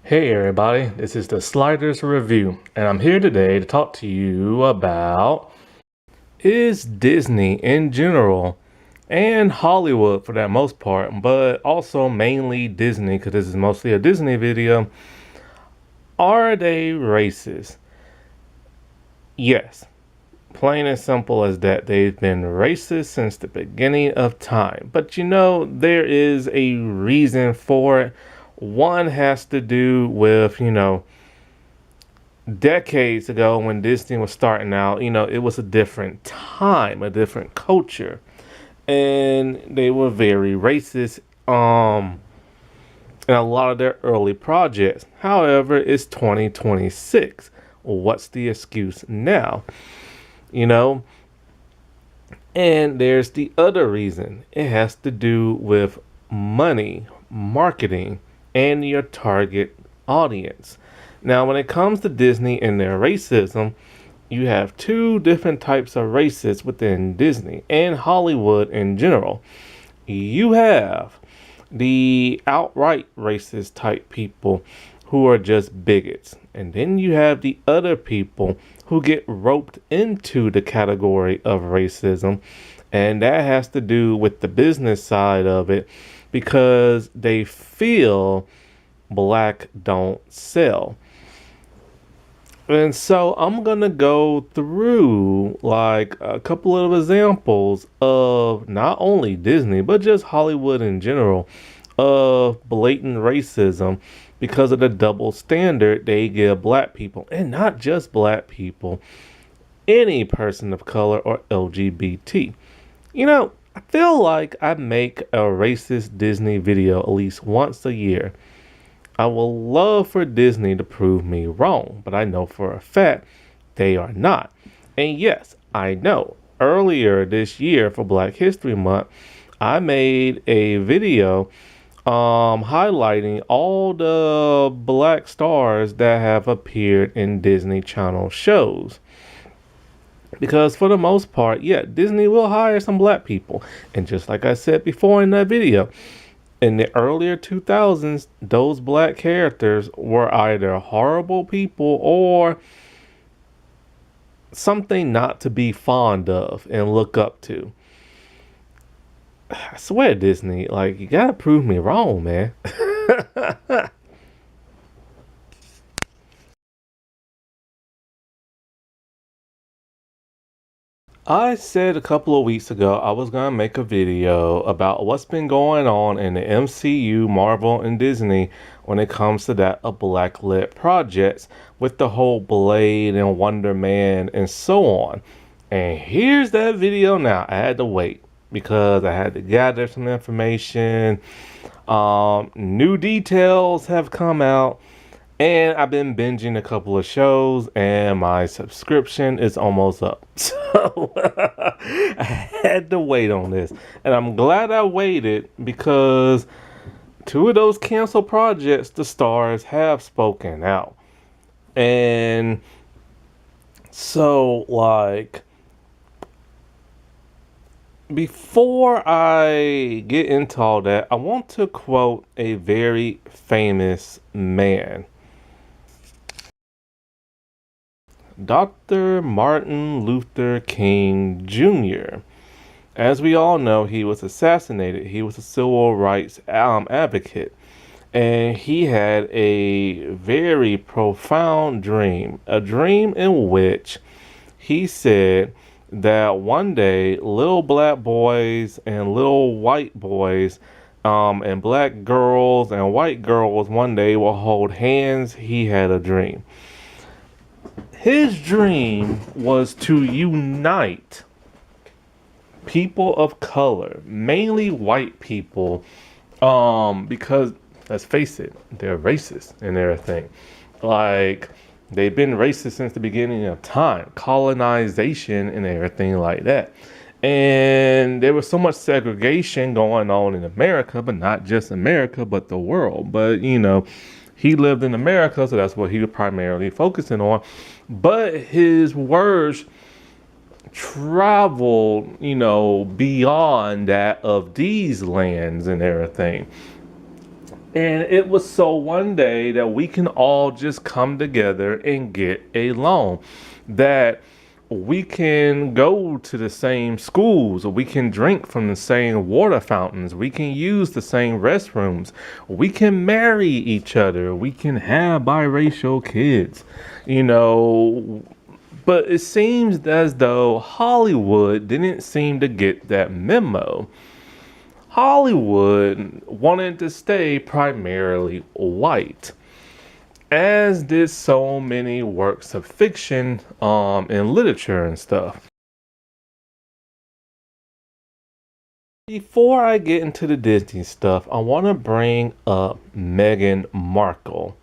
Hey everybody, this is the Sliders Review, and I'm here today to talk to you about is Disney in general and Hollywood for that most part, but also mainly Disney because this is mostly a Disney video. Are they racist? Yes, plain and simple as that. They've been racist since the beginning of time, but there is a reason for it. One has to do with, decades ago when Disney was starting out, it was a different time, a different culture, and they were very racist in a lot of their early projects. However, it's 2026. What's the excuse now? You know, and there's the other reason. It has to do with money, marketing, and your target audience. Now, when it comes to Disney and their racism, you have two different types of racists within Disney and Hollywood in general. You have the outright racist type people who are just bigots. And then you have the other people who get roped into the category of racism. And that has to do with the business side of it because they feel black don't sell. And so I'm going to go through like a couple of examples of not only Disney, but just Hollywood in general of blatant racism because of the double standard they give black people, and not just black people, any person of color or LGBT. I feel like I make a racist Disney video at least once a year. I would love for Disney to prove me wrong, but I know for a fact they are not. And yes, I know. Earlier this year for Black History Month, I made a video highlighting all the black stars that have appeared in Disney Channel shows. Because for the most part, yeah, Disney will hire some black people. And just like I said before in that video, in the earlier 2000s, those black characters were either horrible people or something not to be fond of and look up to. I swear, Disney, like, you gotta prove me wrong, man. I said a couple of weeks ago I was going to make a video about what's been going on in the MCU, Marvel, and Disney when it comes to that of black-lit projects with the whole Blade and Wonder Man and so on. And here's that video now. I had to wait because I had to gather some information. New details have come out. And I've been binging a couple of shows, and my subscription is almost up. So I had to wait on this. And I'm glad I waited because two of those canceled projects, the stars have spoken out. And so, like, before I get into all that, I want to quote a very famous man. Dr. Martin Luther King Jr. As we all know, he was assassinated. He was a civil rights advocate. And he had a very profound dream. A dream in which he said that one day little black boys and little white boys and black girls and white girls one day will hold hands. He had a dream. His dream was to unite people of color, mainly white people, because let's face it, they're racist and everything. Like, they've been racist since the beginning of time, colonization and everything like that. And there was so much segregation going on in America, but not just America, but the world. But, he lived in America, so that's what he was primarily focusing on. But his words traveled, beyond that of these lands and everything. And it was so one day that we can all just come together and get along. That we can go to the same schools, we can drink from the same water fountains, we can use the same restrooms, we can marry each other, we can have biracial kids, you know. But it seems as though Hollywood didn't seem to get that memo. Hollywood wanted to stay primarily white, as did so many works of fiction and literature and stuff. Before I get into the Disney stuff, I want to bring up Meghan Markle,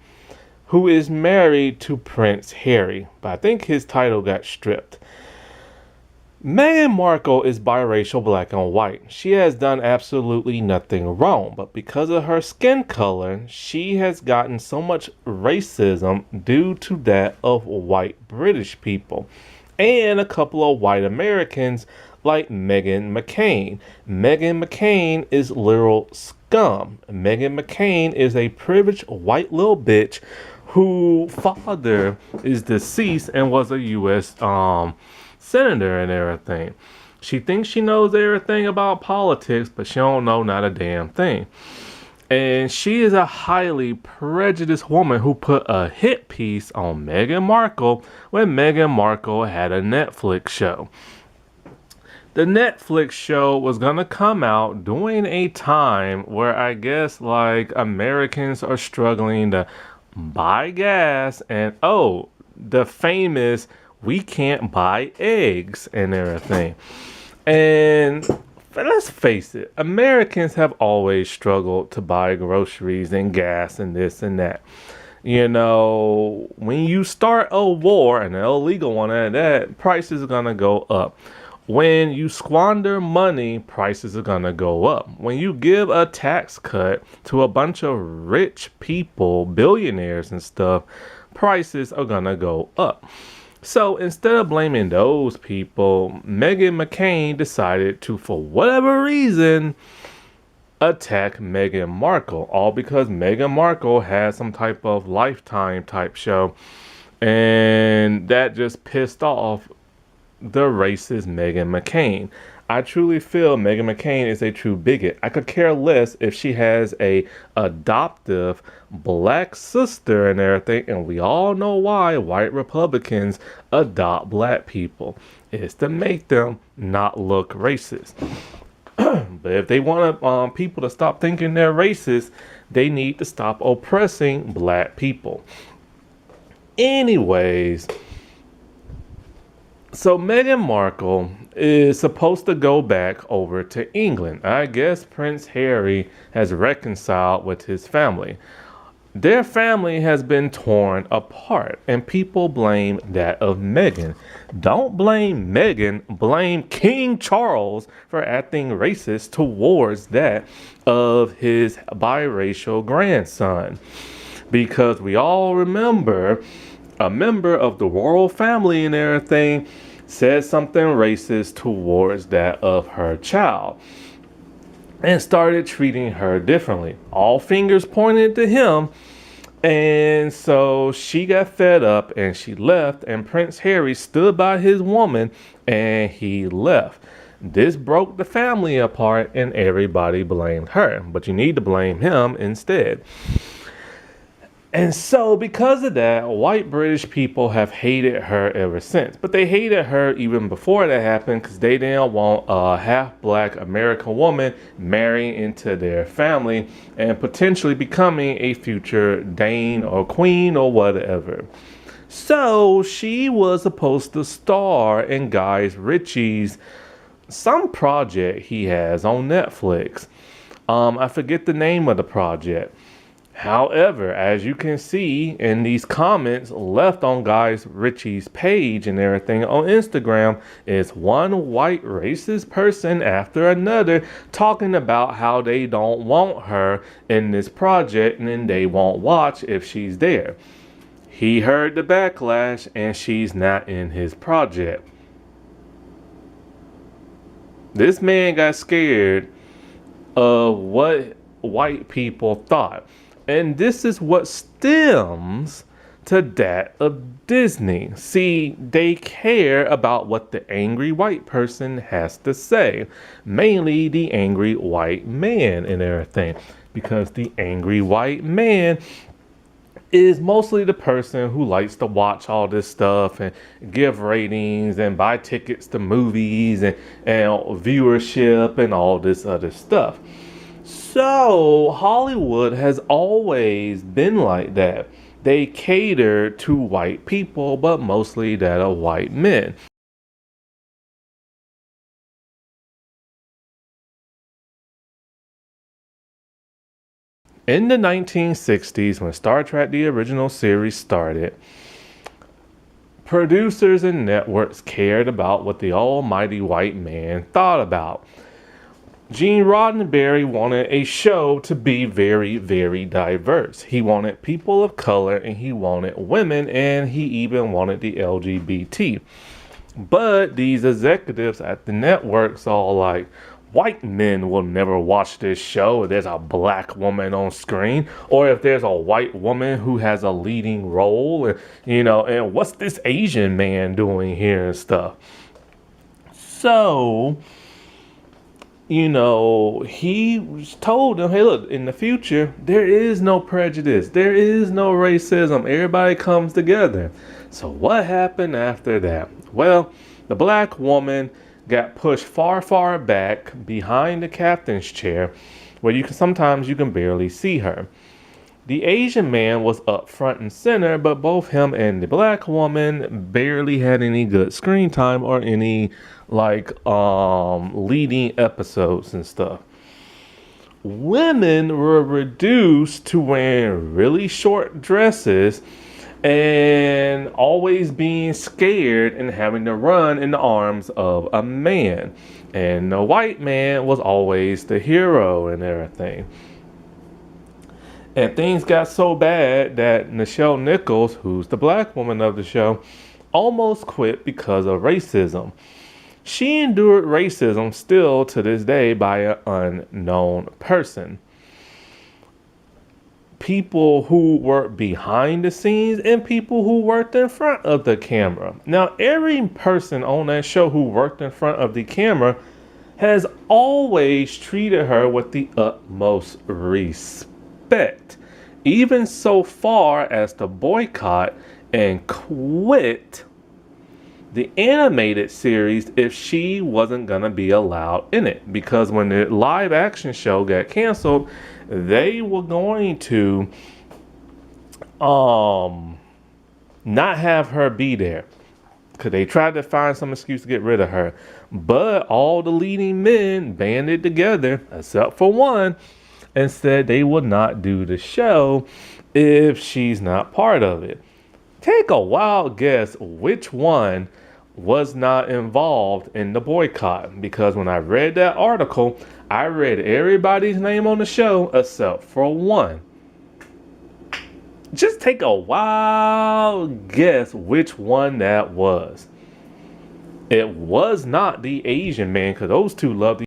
who is married to Prince Harry, but I think his title got stripped. Meghan Markle is biracial, black and white. She has done absolutely nothing wrong, but because of her skin color, she has gotten so much racism due to that of white British people and a couple of white Americans like Meghan McCain. Meghan McCain is literal scum. Meghan McCain is a privileged white little bitch whose father is deceased and was a U.S. senator and everything. She thinks she knows everything about politics, but she don't know not a damn thing. And she is a highly prejudiced woman who put a hit piece on Meghan Markle when Meghan Markle had a Netflix show. The Netflix show was gonna come out during a time where I guess like Americans are struggling to buy gas and the famous we can't buy eggs and everything. And let's face it, Americans have always struggled to buy groceries and gas and this and that. You know, when you start a war, an illegal one at that, prices are gonna go up. When you squander money, prices are gonna go up. When you give a tax cut to a bunch of rich people, billionaires and stuff, prices are gonna go up. So instead of blaming those people, Meghan McCain decided to, for whatever reason, attack Meghan Markle. All because Meghan Markle had some type of Lifetime type show. And that just pissed off the racist Meghan McCain. I truly feel Meghan McCain is a true bigot. I could care less if she has a adoptive black sister and everything, and we all know why white Republicans adopt black people. It's to make them not look racist. But if they want people to stop thinking they're racist, they need to stop oppressing black people. Anyways, so Meghan Markle is supposed to go back over to England. I guess Prince Harry has reconciled with his family. Their family has been torn apart, and people blame that of Meghan. Don't blame Meghan, blame King Charles for acting racist towards that of his biracial grandson. Because we all remember a member of the royal family and everything said something racist towards that of her child and started treating her differently. All fingers pointed to him. And so she got fed up and she left, and Prince Harry stood by his woman and he left. This broke the family apart and everybody blamed her, but you need to blame him instead. And so because of that, white British people have hated her ever since. But they hated her even before that happened because they didn't want a half-black American woman marrying into their family and potentially becoming a future Dane or Queen or whatever. So she was supposed to star in Guy Ritchie's some project he has on Netflix. I forget the name of the project. However, as you can see in these comments left on Guy Ritchie's page and everything on Instagram, is one white racist person after another talking about how they don't want her in this project and then they won't watch if she's there. He heard the backlash and she's not in his project. This man got scared of what white people thought. And this is what stems to that of Disney. See, they care about what the angry white person has to say, mainly the angry white man and everything, because the angry white man is mostly the person who likes to watch all this stuff and give ratings and buy tickets to movies and viewership and all this other stuff. So Hollywood has always been like that. They cater to white people, but mostly that of white men. In the 1960s, when Star Trek the original series started, producers and networks cared about what the almighty white man thought about. Gene Roddenberry wanted a show to be very, very diverse. He wanted people of color and he wanted women and he even wanted the LGBT. But these executives at the networks all like, white men will never watch this show if there's a black woman on screen or if there's a white woman who has a leading role and what's this Asian man doing here and stuff. So he told them, hey, look, in the future, there is no prejudice. There is no racism. Everybody comes together. So what happened after that? Well, the black woman got pushed far, far back behind the captain's chair where sometimes you can barely see her. The Asian man was up front and center, but both him and the black woman barely had any good screen time or any leading episodes and stuff. Women were reduced to wearing really short dresses and always being scared and having to run in the arms of a man. And the white man was always the hero and everything. And things got so bad that Nichelle Nichols, who's the black woman of the show, almost quit because of racism. She endured racism still to this day by an unknown person. People who worked behind the scenes and people who worked in front of the camera. Now, every person on that show who worked in front of the camera has always treated her with the utmost respect, even so far as to boycott and quit the animated series if she wasn't going to be allowed in it. Because when the live action show got canceled, they were going to not have her be there. Because they tried to find some excuse to get rid of her. But all the leading men banded together, except for one, and said they would not do the show if she's not part of it. Take a wild guess which one was not involved in the boycott, because when I read that article, I read everybody's name on the show except for one. Just take a wild guess which one that was. It was not the Asian man, because those two loved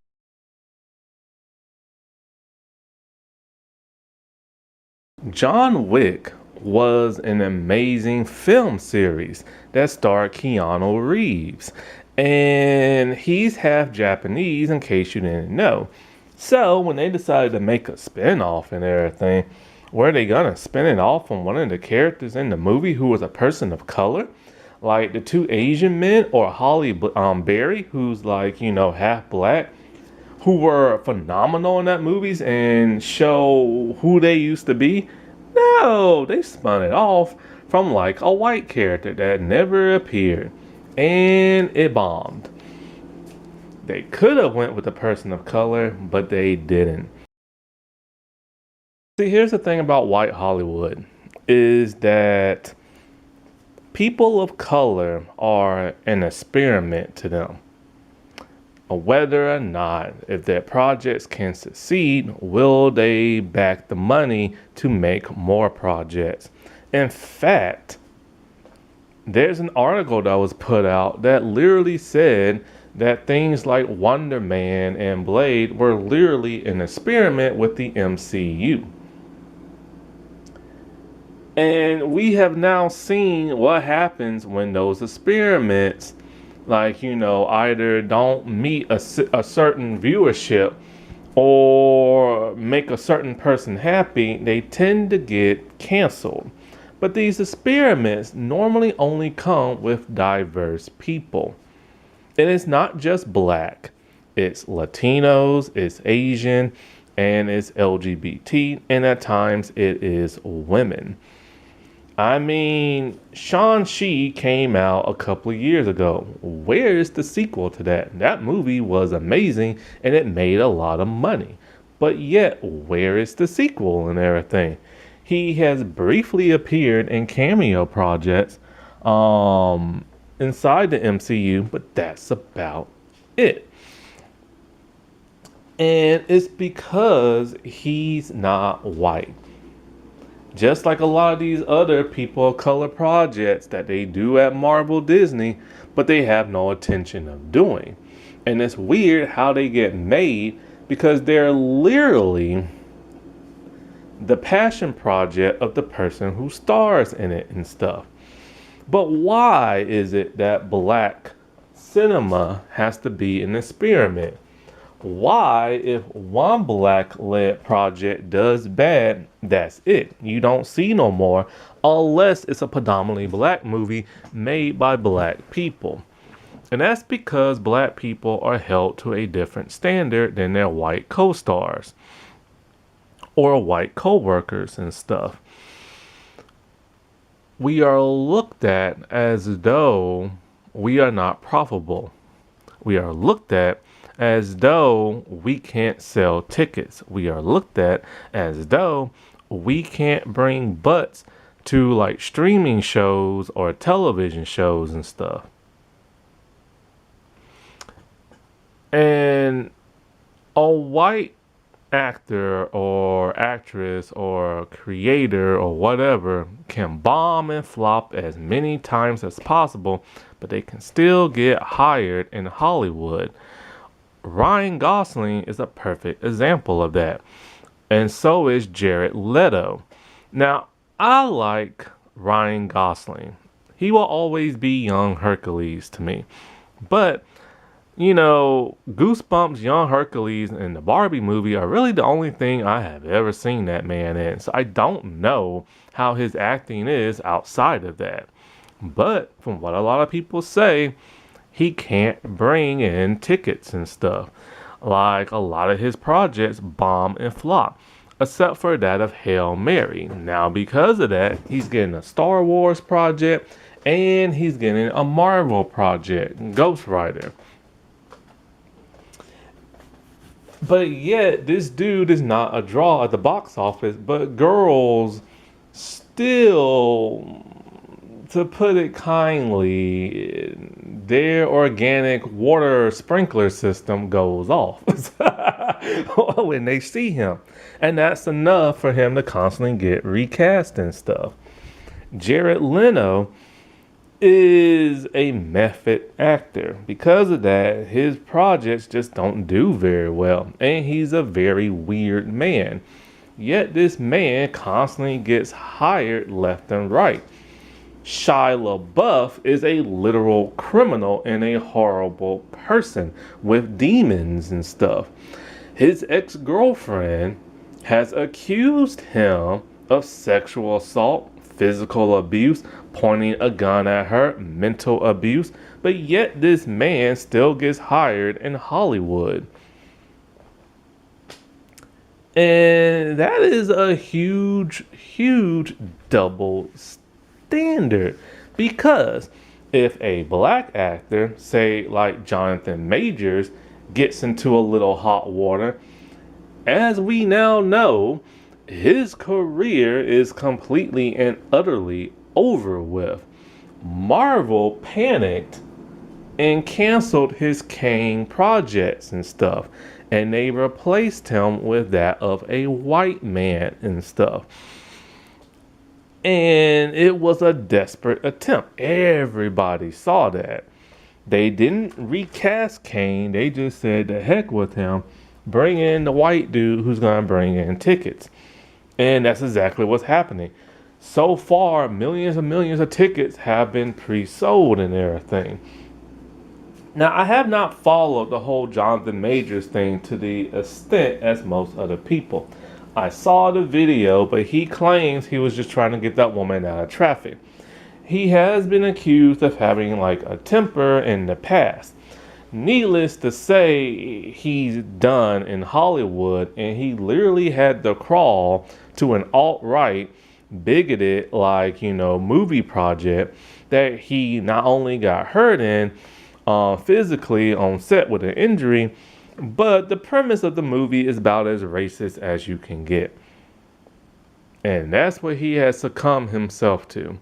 John Wick was an amazing film series that starred Keanu Reeves. And he's half Japanese, in case you didn't know. So when they decided to make a spin-off and everything, were they gonna spin it off on one of the characters in the movie who was a person of color? Like the two Asian men, or Holly Berry, who's half black, who were phenomenal in that movies and show who they used to be? No, they spun it off from a white character that never appeared, and it bombed. They could have went with a person of color, but they didn't. See, here's the thing about white Hollywood, is that people of color are an experiment to them. Whether or not, if their projects can succeed, will they back the money to make more projects? In fact, there's an article that was put out that literally said that things like Wonder Man and Blade were literally an experiment with the MCU. And we have now seen what happens when those experiments, either don't meet a certain viewership or make a certain person happy, they tend to get canceled. But these experiments normally only come with diverse people. And it's not just black, it's Latinos, it's Asian, and it's LGBT, and at times it is women. I mean, Shang-Chi came out a couple of years ago. Where is the sequel to that? That movie was amazing and it made a lot of money. But yet, where is the sequel and everything? He has briefly appeared in cameo projects inside the MCU, but that's about it. And it's because he's not white. Just like a lot of these other people of color projects that they do at Marvel Disney, but they have no intention of doing. And it's weird how they get made because they're literally the passion project of the person who stars in it and stuff. But why is it that black cinema has to be an experiment? Why, if one black-led project does bad, that's it. You don't see no more unless it's a predominantly black movie made by black people. And that's because black people are held to a different standard than their white co-stars or white co-workers and stuff. We are looked at as though we are not profitable. We are looked at as though we can't sell tickets. We are looked at as though we can't bring butts to like streaming shows or television shows and stuff. And a white actor or actress or creator or whatever can bomb and flop as many times as possible, but they can still get hired in Hollywood. Ryan Gosling is a perfect example of that. And so is Jared Leto. Now, I like Ryan Gosling. He will always be young Hercules to me. But, Goosebumps, Young Hercules, and the Barbie movie are really the only thing I have ever seen that man in. So I don't know how his acting is outside of that. But from what a lot of people say, he can't bring in tickets and stuff. Like a lot of his projects bomb and flop, except for that of Hail Mary. Now because of that, he's getting a Star Wars project and he's getting a Marvel project, Ghost Rider. But yet, this dude is not a draw at the box office, but girls still, to put it kindly, their organic water sprinkler system goes off when they see him. And that's enough for him to constantly get recast and stuff. Jared Leto is a method actor. Because of that, his projects just don't do very well. And he's a very weird man. Yet this man constantly gets hired left and right. Shia LaBeouf is a literal criminal and a horrible person with demons and stuff. His ex-girlfriend has accused him of sexual assault, physical abuse, pointing a gun at her, mental abuse, but yet this man still gets hired in Hollywood. And that is a huge, huge double standard, because if a black actor, say like Jonathan Majors, gets into a little hot water, as we now know, his career is completely and utterly over with. Marvel panicked and canceled his Kang projects and stuff, and they replaced him with that of a white man and stuff. And it was a desperate attempt. Everybody saw that. They didn't recast Kane. They just said the heck with him. Bring in the white dude who's going to bring in tickets. And that's exactly what's happening. So far, millions and millions of tickets have been pre-sold and everything. Now, I have not followed the whole Jonathan Majors thing to the extent as most other people. I saw the video, but he claims he was just trying to get that woman out of traffic. He has been accused of having like a temper in the past. Needless to say, he's done in Hollywood, and he literally had to crawl to an alt-right, bigoted, like, movie project that he not only got hurt in physically on set with an injury, but the premise of the movie is about as racist as you can get. And that's what he has succumbed himself to.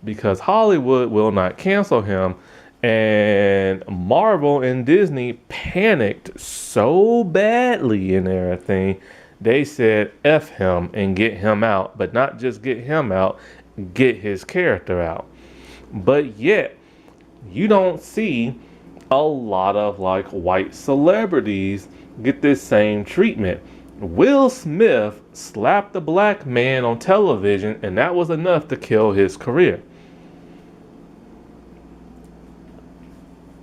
Because Hollywood will not cancel him. And Marvel and Disney panicked so badly and everything. They said F him and get him out. But not just get him out, get his character out. But yet, you don't see a lot of like white celebrities get this same treatment. Will Smith slapped a black man on television, and that was enough to kill his career.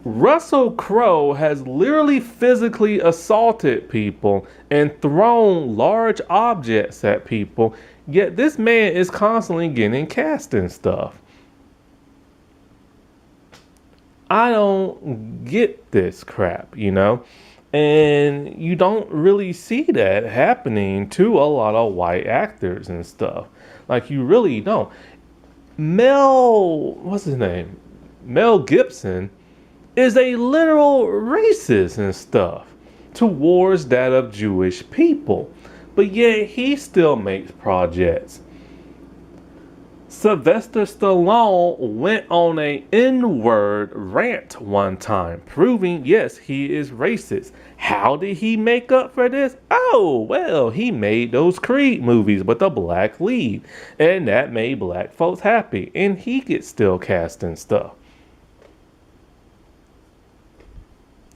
Russell Crowe has literally physically assaulted people and thrown large objects at people, yet this man is constantly getting cast and stuff. I don't get this crap, And you don't really see that happening to a lot of white actors and stuff. Like, you really don't. What's his name? Mel Gibson is a literal racist and stuff towards that of Jewish people. But yet he still makes projects. Sylvester Stallone went on a N-word rant one time, proving, yes, he is racist. How did he make up for this? Oh, well, he made those Creed movies with a black lead, and that made black folks happy, and he gets still cast and stuff.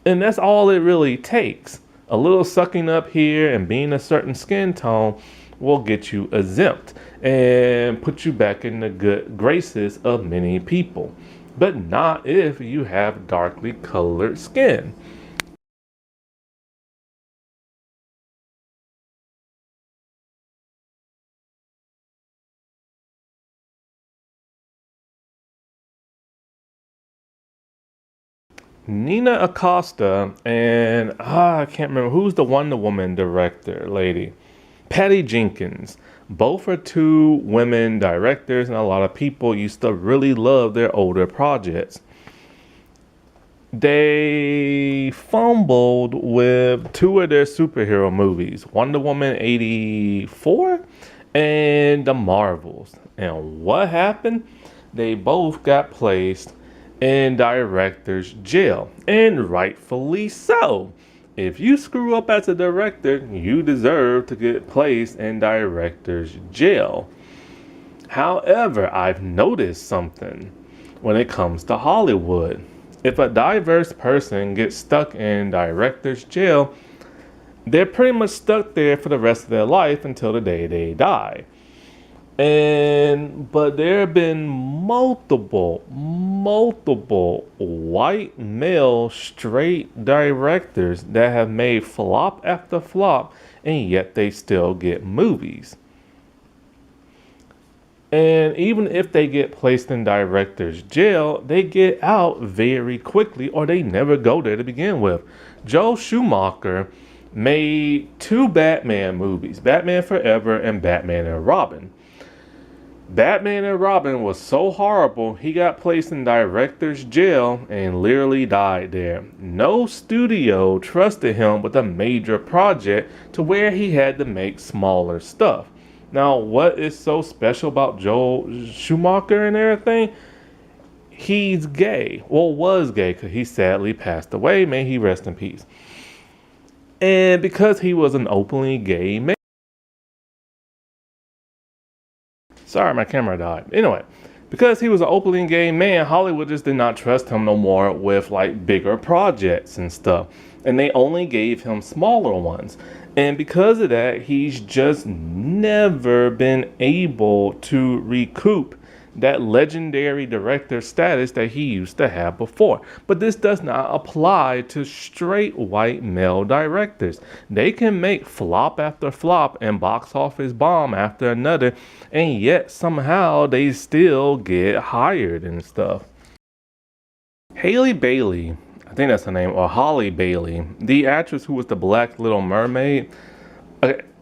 And that's all it really takes. A little sucking up here and being a certain skin tone will get you exempt and put you back in the good graces of many people. But not if you have darkly colored skin. Nina Acosta and I can't remember who's the Wonder Woman director lady. Patty Jenkins. Both are two women directors, and a lot of people used to really love their older projects. They fumbled with two of their superhero movies, Wonder Woman 84 and The Marvels. And what happened? They both got placed in director's jail, and rightfully so. If you screw up as a director, you deserve to get placed in director's jail. However, I've noticed something when it comes to Hollywood. If a diverse person gets stuck in director's jail, they're pretty much stuck there for the rest of their life until the day they die. But there have been multiple white male straight directors that have made flop after flop, and yet they still get movies. And even if they get placed in director's jail, they get out very quickly, or they never go there to begin with. Joel Schumacher made two Batman movies, Batman Forever and Batman and Robin. Batman and Robin was so horrible, he got placed in director's jail and literally died there. No studio trusted him with a major project to where he had to make smaller stuff. Now, what is so special about Joel Schumacher and everything? He's gay. Well, was gay because he sadly passed away. May he rest in peace. And because he was an openly gay man. Sorry, my camera died. Anyway, Because he was an openly gay man, Hollywood just did not trust him no more with like bigger projects and stuff. And they only gave him smaller ones. And because of that, he's just never been able to recoup that legendary director status that he used to have before. But this does not apply to straight white male directors. They can make flop after flop and box office bomb after another, and yet somehow they still get hired and stuff. Haley Bailey, I think that's her name, or Holly Bailey, the actress who was the Black Little Mermaid,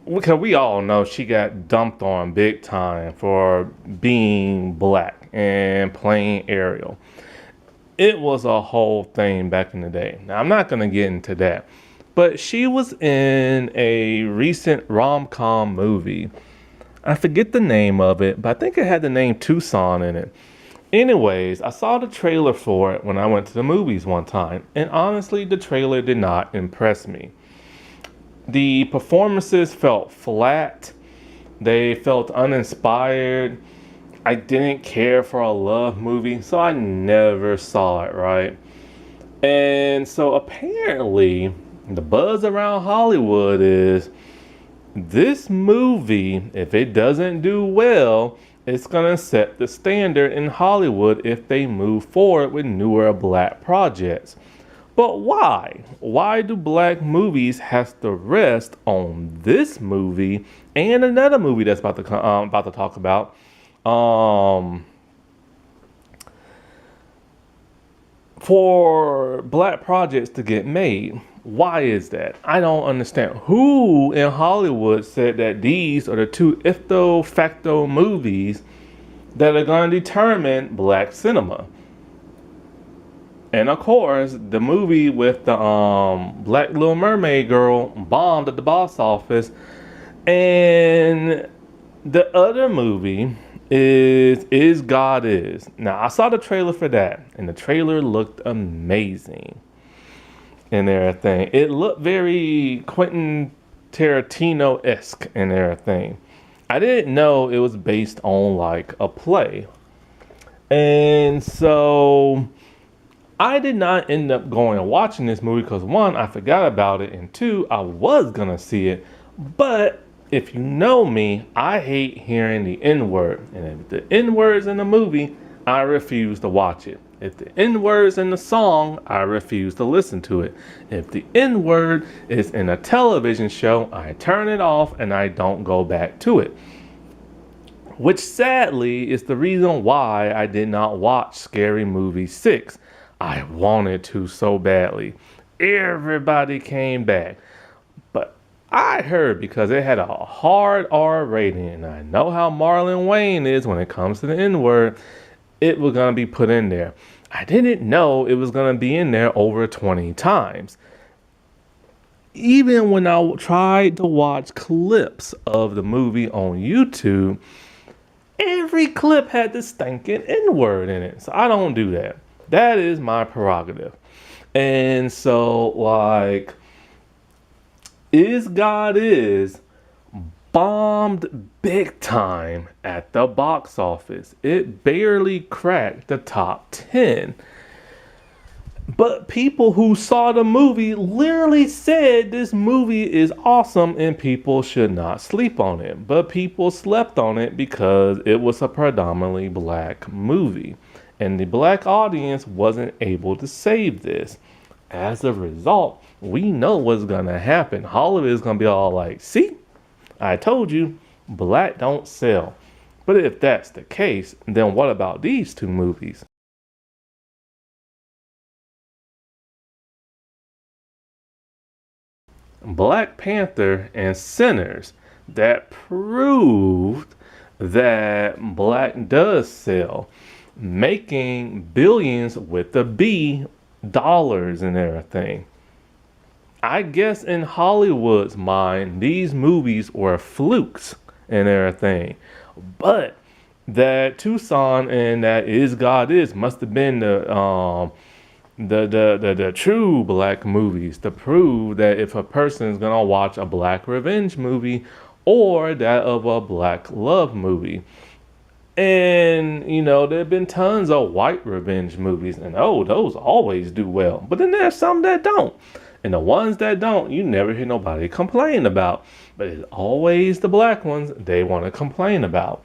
because we all know she got dumped on big time for being black and playing Ariel. It was a whole thing back in the day. Now, I'm not going to get into that, but she was in a recent rom-com movie. I forget the name of it, but I think it had the name Tucson in it. Anyways, I saw the trailer for it when I went to the movies one time, and honestly, the trailer did not impress me. The performances felt flat. They felt uninspired. I didn't care for a love movie, so I never saw it, right? And so apparently, the buzz around Hollywood is this movie, if it doesn't do well, it's going to set the standard in Hollywood if they move forward with newer black projects. But why? Why do black movies have to rest on this movie and another movie that's about to talk about? For black projects to get made. Why is that? I don't understand. Who in Hollywood said that these are the two ipso facto movies that are going to determine black cinema? And of course, the movie with the Black Little Mermaid girl bombed at the box office. And the other movie is God Is. Now, I saw the trailer for that, and the trailer looked amazing and everything. It looked very Quentin Tarantino-esque and everything. I didn't know it was based on like a play. And so I did not end up going and watching this movie because one, I forgot about it, and two, I was gonna see it. But if you know me, I hate hearing the N-word. And if the N-word's in the movie, I refuse to watch it. If the N-word's in the song, I refuse to listen to it. If the N-word is in a television show, I turn it off and I don't go back to it. Which sadly is the reason why I did not watch Scary Movie 6. I wanted to so badly. Everybody came back. But I heard because it had a hard R rating, and I know how Marlon Wayne is when it comes to the N-word, it was going to be put in there. I didn't know it was going to be in there over 20 times. Even when I tried to watch clips of the movie on YouTube, every clip had the stinking N-word in it. So I don't do that. That is my prerogative. And so, like, Is God Is bombed big time at the box office. It barely cracked the top 10. But people who saw the movie literally said this movie is awesome and people should not sleep on it. But people slept on it because it was a predominantly black movie. And the black audience wasn't able to save this. As a result, we know what's going to happen. Hollywood is going to be all like, see, I told you, black don't sell. But if that's the case, then what about these two movies? Black Panther and Sinners, that proved that black does sell, making billions with a B dollars and everything. I guess in Hollywood's mind, these movies were flukes and everything. But that Tucson and that Is God Is must have been the true black movies to prove that if a person is gonna watch a black revenge movie or that of a black love movie, And, there have been tons of white revenge movies, and those always do well. But then there's some that don't. And the ones that don't, you never hear nobody complain about. But it's always the black ones they want to complain about.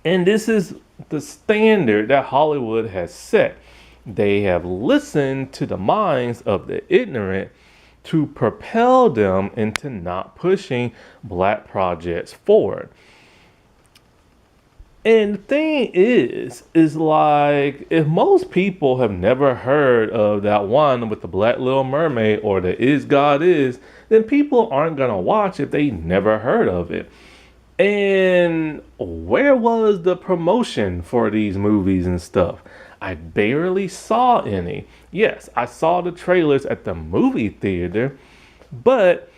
And this is the standard that Hollywood has set. They have listened to the minds of the ignorant to propel them into not pushing black projects forward. And the thing is like, if most people have never heard of that one with the Black Little Mermaid or the Is God Is, then people aren't going to watch if they never heard of it. And where was the promotion for these movies and stuff? I barely saw any. Yes, I saw the trailers at the movie theater, but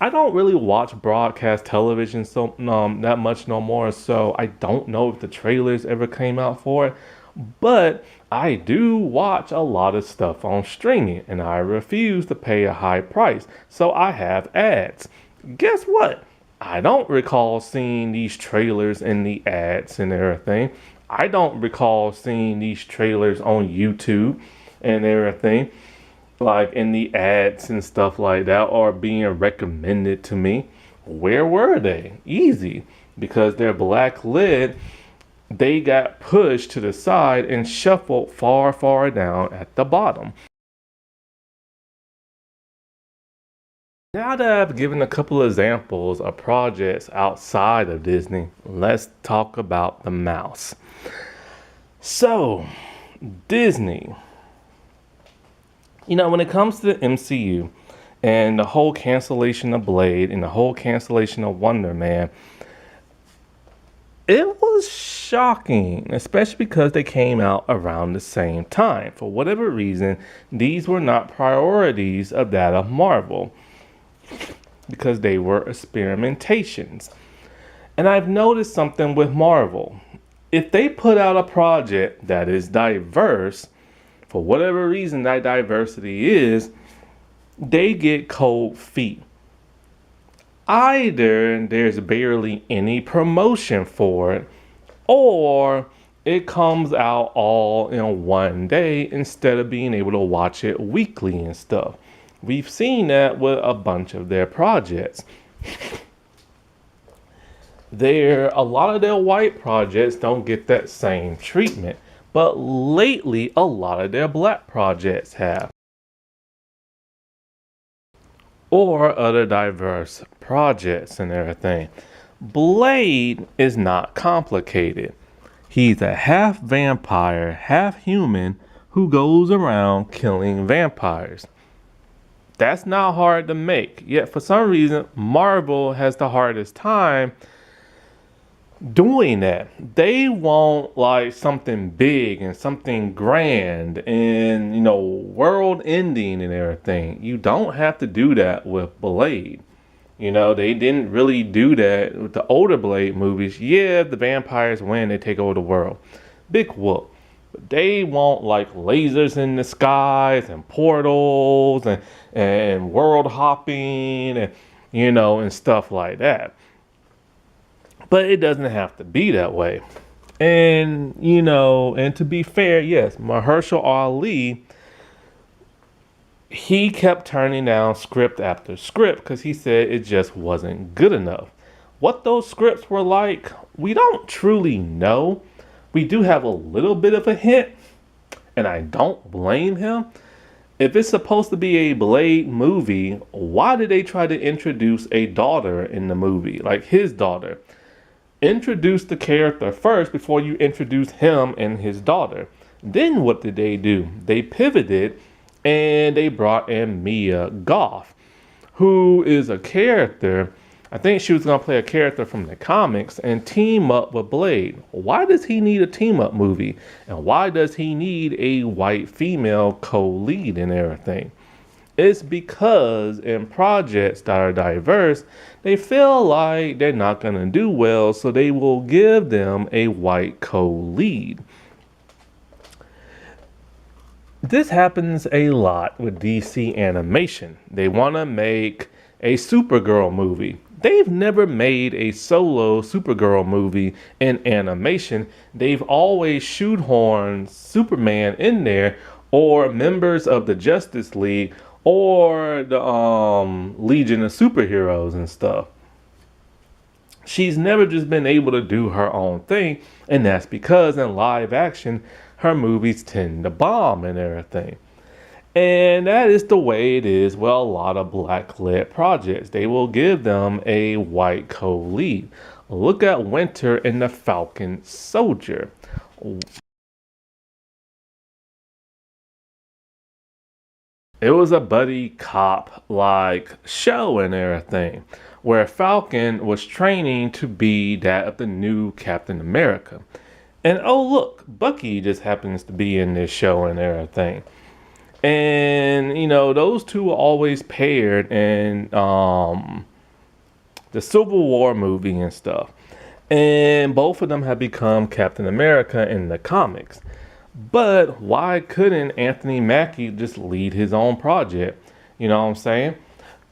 I don't really watch broadcast television that much no more, so I don't know if the trailers ever came out for it. But I do watch a lot of stuff on streaming, and I refuse to pay a high price, so I have ads. Guess what? I don't recall seeing these trailers in the ads and everything. I don't recall seeing these trailers on YouTube and everything, like in the ads and stuff like that, or being recommended to me. Where were they? Easy. Because they're black lit, they got pushed to the side and shuffled far, far down at the bottom. Now that I've given a couple examples of projects outside of Disney, let's talk about the mouse. So, Disney. When it comes to the MCU and the whole cancellation of Blade and the whole cancellation of Wonder Man, it was shocking, especially because they came out around the same time. For whatever reason, these were not priorities of that of Marvel because they were experimentations. And I've noticed something with Marvel. If they put out a project that is diverse, for whatever reason that diversity is, they get cold feet. Either there's barely any promotion for it, or it comes out all in one day instead of being able to watch it weekly and stuff. We've seen that with a bunch of their projects. A lot of their white projects don't get that same treatment. But lately, a lot of their black projects have. Or other diverse projects and everything. Blade is not complicated. He's a half vampire, half human who goes around killing vampires. That's not hard to make. Yet for some reason, Marvel has the hardest time doing that. They want like something big and something grand and world ending and everything. You don't have to do that with Blade. They didn't really do that with the older Blade movies. Yeah, the vampires win, they take over the world. Big whoop. But they want like lasers in the skies and portals and world hopping and and stuff like that. But it doesn't have to be that way. And, and to be fair, yes, Mahershala Ali, he kept turning down script after script because he said it just wasn't good enough. What those scripts were like, we don't truly know. We do have a little bit of a hint, and I don't blame him. If it's supposed to be a Blade movie, why did they try to introduce a daughter in the movie, like his daughter? Introduce the character first before you introduce him and his daughter. Then what did they do? They pivoted and they brought in Mia Goth, who is a character. I think she was going to play a character from the comics and team up with Blade. Why does he need a team up movie? And why does he need a white female co-lead and everything? It's because in projects that are diverse, they feel like they're not going to do well, so they will give them a white co-lead. This happens a lot with DC animation. They want to make a Supergirl movie. they've never made a solo Supergirl movie in animation. They've always shoehorned Superman in there, or members of the Justice League, or the Legion of Superheroes and stuff. She's never just been able to do her own thing, and that's because in live action, her movies tend to bomb and everything. And that is the way it is with a lot of black-led projects. They will give them a white co-lead. Look at Winter and the Falcon Soldier. It was a buddy cop like show and everything, where Falcon was training to be that of the new Captain America. And oh look, Bucky just happens to be in this show and everything. And you know, those two are always paired in the Civil War movie and stuff. And both of them have become Captain America in the comics. But why couldn't Anthony Mackie just lead his own project? You know what I'm saying?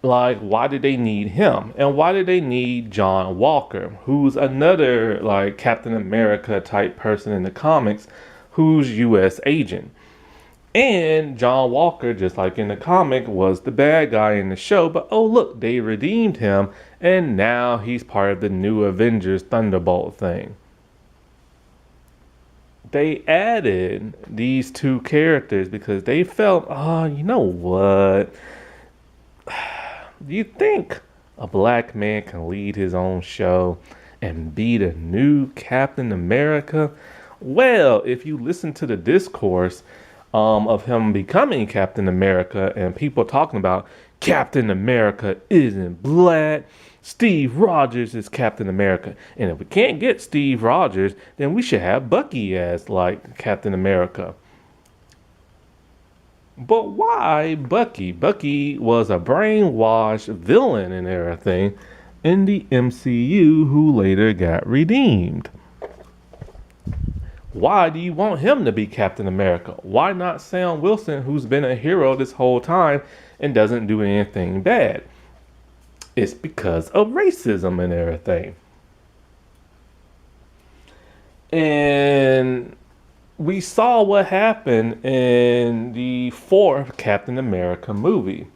Like, why did they need him? And why did they need John Walker, who's another like Captain America type person in the comics, who's US agent? And John Walker, just like in the comic, was the bad guy in the show. But oh look, they redeemed him, and now he's part of the new Avengers Thunderbolt thing. They added these two characters because they felt, oh, you know what? Do you think a black man can lead his own show and be the new Captain America? Well, if you listen to the discourse of him becoming Captain America and people talking about Captain America isn't black, Steve Rogers is Captain America. And if we can't get Steve Rogers, then we should have Bucky as like Captain America. But why Bucky? Bucky was a brainwashed villain and everything in the MCU who later got redeemed. Why do you want him to be Captain America? Why not Sam Wilson, who's been a hero this whole time and doesn't do anything bad? It's because of racism and everything. And we saw what happened in the fourth Captain America movie.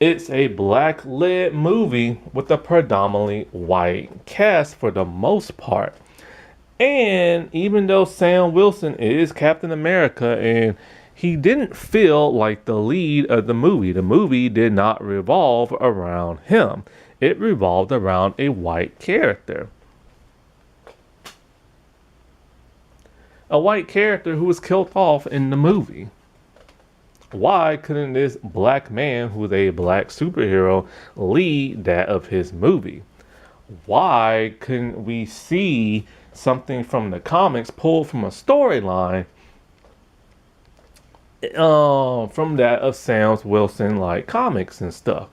It's a black-led movie with a predominantly white cast for the most part. And even though Sam Wilson is Captain America and he didn't feel like the lead of the movie did not revolve around him. It revolved around a white character. A white character who was killed off in the movie. Why couldn't this black man, who's a black superhero, lead that of his movie? Why couldn't we see something from the comics pulled from a storyline from that of Sam Wilson like comics and stuff?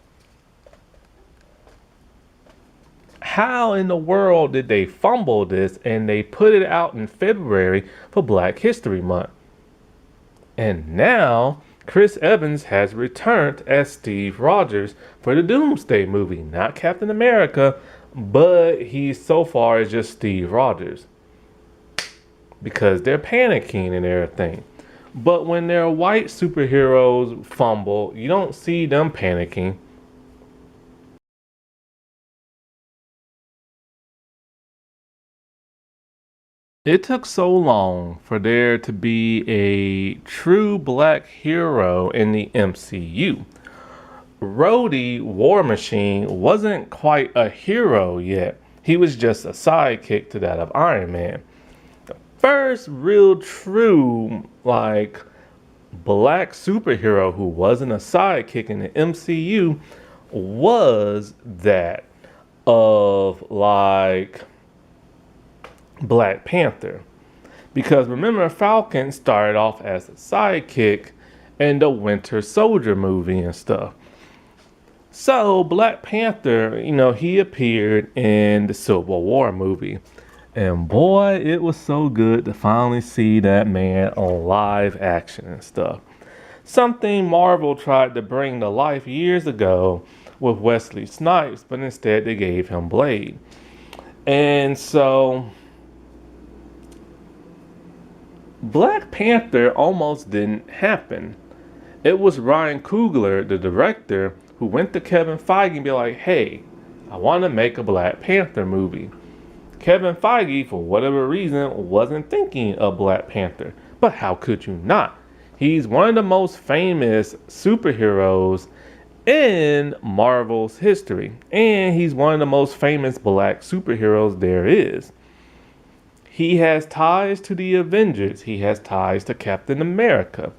How in the world did they fumble this and they put it out in February for Black History Month? And now Chris Evans has returned as Steve Rogers for the Doomsday movie. Not Captain America, but he so far is just Steve Rogers. Because they're panicking and everything. But when their white superheroes fumble, you don't see them panicking. It took so long for there to be a true black hero in the MCU. Rhodey War Machine wasn't quite a hero yet. He was just a sidekick to that of Iron Man. The first real true like black superhero who wasn't a sidekick in the MCU was that of like Black Panther. Because remember, Falcon started off as a sidekick in the Winter Soldier movie and stuff. So Black Panther, you know, he appeared in the Civil War movie. And boy, it was so good to finally see that man on live action and stuff. Something Marvel tried to bring to life years ago with Wesley Snipes, but instead they gave him Blade. And so Black Panther almost didn't happen. It was Ryan Coogler, the director, who went to Kevin Feige and be like, hey, I want to make a Black Panther movie. Kevin Feige, for whatever reason, wasn't thinking of Black Panther. But how could you not? He's one of the most famous superheroes in Marvel's history. And he's one of the most famous black superheroes there is. He has ties to the Avengers. He has ties to Captain America.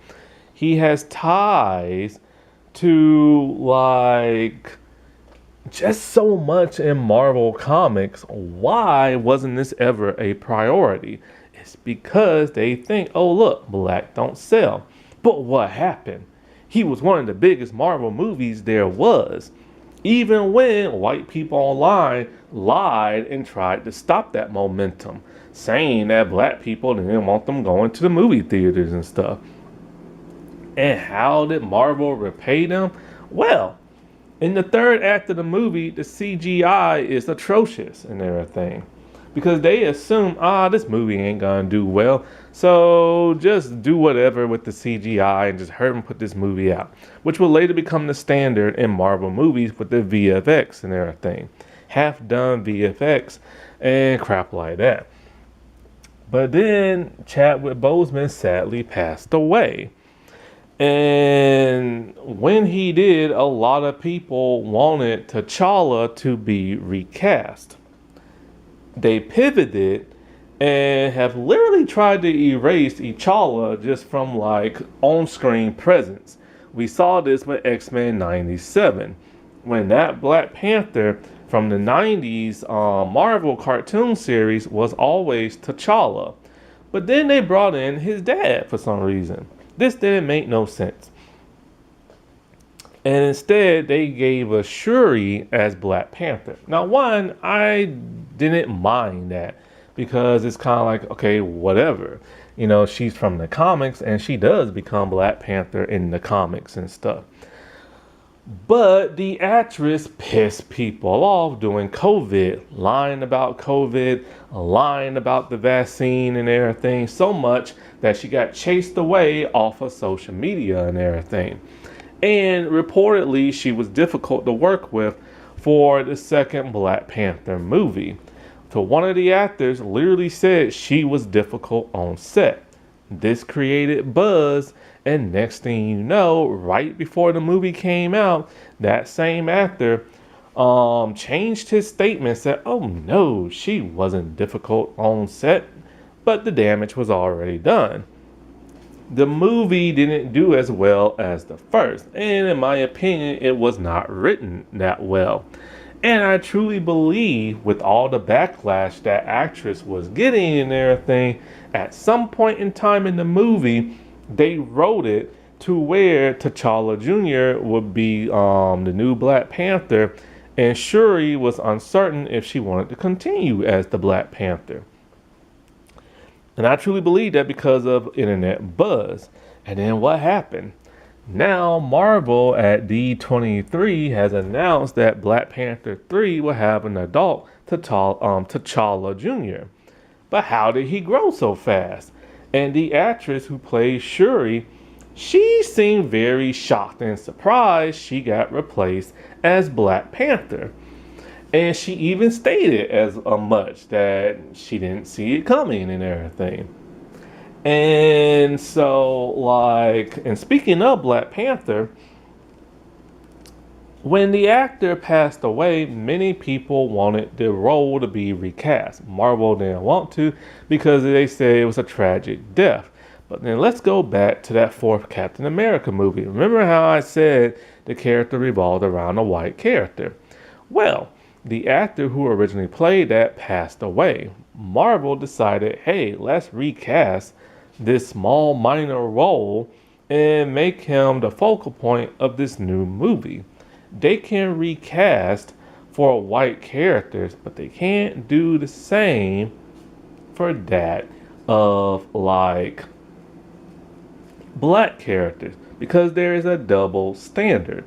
He has ties to, like, just so much in Marvel Comics. Why wasn't this ever a priority? It's because they think, oh, look, black don't sell. But what happened? He was one of the biggest Marvel movies there was. Even when white people online lied and tried to stop that momentum, saying that black people didn't want them going to the movie theaters and stuff. And how did Marvel repay them? Well, in the third act of the movie, the CGI is atrocious and everything. Because they assume, this movie ain't gonna do well. So just do whatever with the CGI and just hurry and put this movie out. Which will later become the standard in Marvel movies with the VFX and everything. Half done VFX and crap like that. But then Chadwick Boseman sadly passed away. And when he did, a lot of people wanted T'Challa to be recast. They pivoted and have literally tried to erase T'Challa just from like on-screen presence. We saw this with X-Men 97. When that Black Panther from the 90s Marvel cartoon series was always T'Challa. But then they brought in his dad for some reason. This didn't make no sense. And instead, they gave us Shuri as Black Panther. Now, one, I didn't mind that because it's kind of like, okay, whatever. You know, she's from the comics and she does become Black Panther in the comics and stuff. But the actress pissed people off doing COVID, lying about COVID, lying about the vaccine and everything so much that she got chased away off of social media and everything. And reportedly, she was difficult to work with for the second Black Panther movie. So one of the actors literally said she was difficult on set. This created buzz, and next thing you know, right before the movie came out, that same actor changed his statement, said, oh no, she wasn't difficult on set, but the damage was already done. The movie didn't do as well as the first, and in my opinion, it was not written that well. And I truly believe with all the backlash that actress was getting and everything, at some point in time in the movie, they wrote it to where T'Challa Jr. would be the new Black Panther, and Shuri was uncertain if she wanted to continue as the Black Panther. And I truly believe that because of internet buzz. And then what happened? Now Marvel at D23 has announced that Black Panther 3 will have an adult T'Challa Jr. But how did he grow so fast? And the actress who plays Shuri, she seemed very shocked and surprised she got replaced as Black Panther. And she even stated as much that she didn't see it coming and everything. And so, and speaking of Black Panther, when the actor passed away, many people wanted the role to be recast. Marvel didn't want to because they said it was a tragic death. But then let's go back to that fourth Captain America movie. Remember how I said the character revolved around a white character? Well, the actor who originally played that passed away. Marvel decided, hey, let's recast this small minor role and make him the focal point of this new movie. They can recast for white characters, but they can't do the same for that of like black characters because there is a double standard.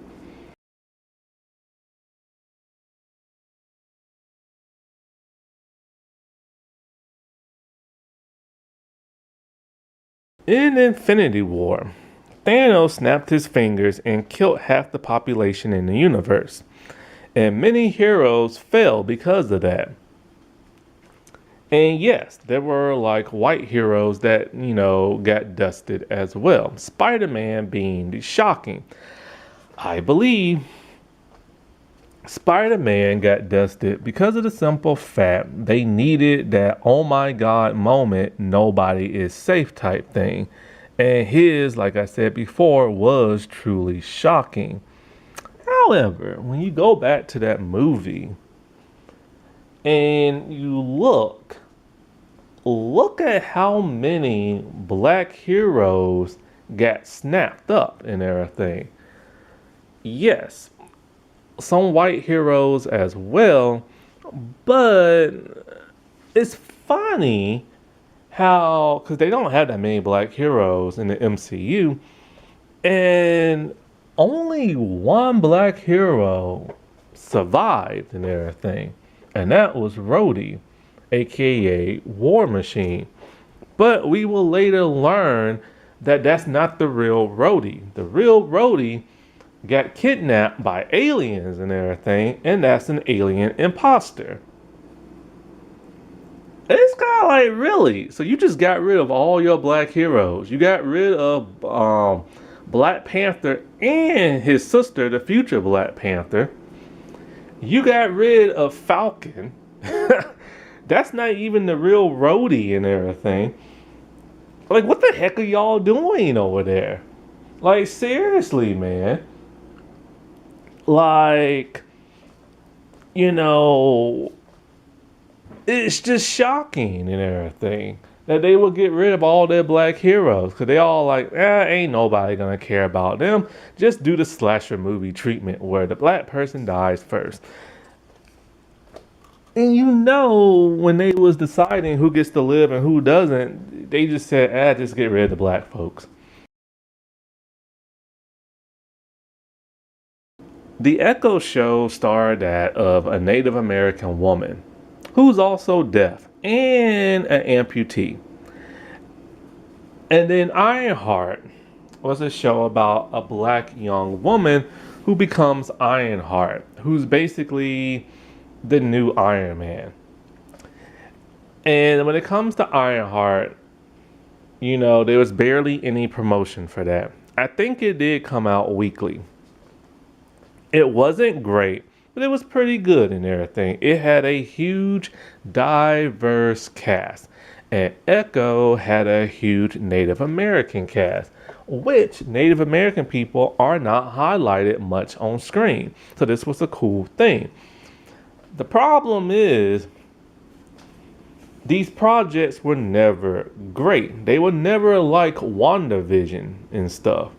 In Infinity War, Thanos snapped his fingers and killed half the population in the universe. And many heroes fell because of that. And yes, there were like white heroes that, got dusted as well. Spider Man being the shocking. I believe Spider Man got dusted because of the simple fact they needed that oh my god moment, nobody is safe type thing. And his, like I said before, was truly shocking. However, when you go back to that movie and you look at how many black heroes got snapped up and everything. Yes, some white heroes as well, but it's funny how, because they don't have that many black heroes in the MCU, and only one black hero survived and everything, and that was Rhodey, aka War Machine. But we will later learn that that's not the real Rhodey. The real Rhodey got kidnapped by aliens and everything, and that's an alien imposter. It's kind of like, really? So you just got rid of all your black heroes. You got rid of Black Panther and his sister, the future Black Panther. You got rid of Falcon. That's not even the real Rhodey and everything. Like, what the heck are y'all doing over there? Like, seriously, man. Like, it's just shocking and everything that they will get rid of all their black heroes, because they all like, ain't nobody gonna care about them. Just do the slasher movie treatment where the black person dies first. And when they was deciding who gets to live and who doesn't, they just said, just get rid of the black folks. The Echo show starred that of a Native American woman who's also deaf and an amputee. And then Ironheart was a show about a black young woman who becomes Ironheart, who's basically the new Iron Man. And when it comes to Ironheart, there was barely any promotion for that. I think it did come out weekly. It wasn't great, but it was pretty good and everything. It had a huge, diverse cast. And Echo had a huge Native American cast, which Native American people are not highlighted much on screen. So this was a cool thing. The problem is, these projects were never great. They were never like WandaVision and stuff.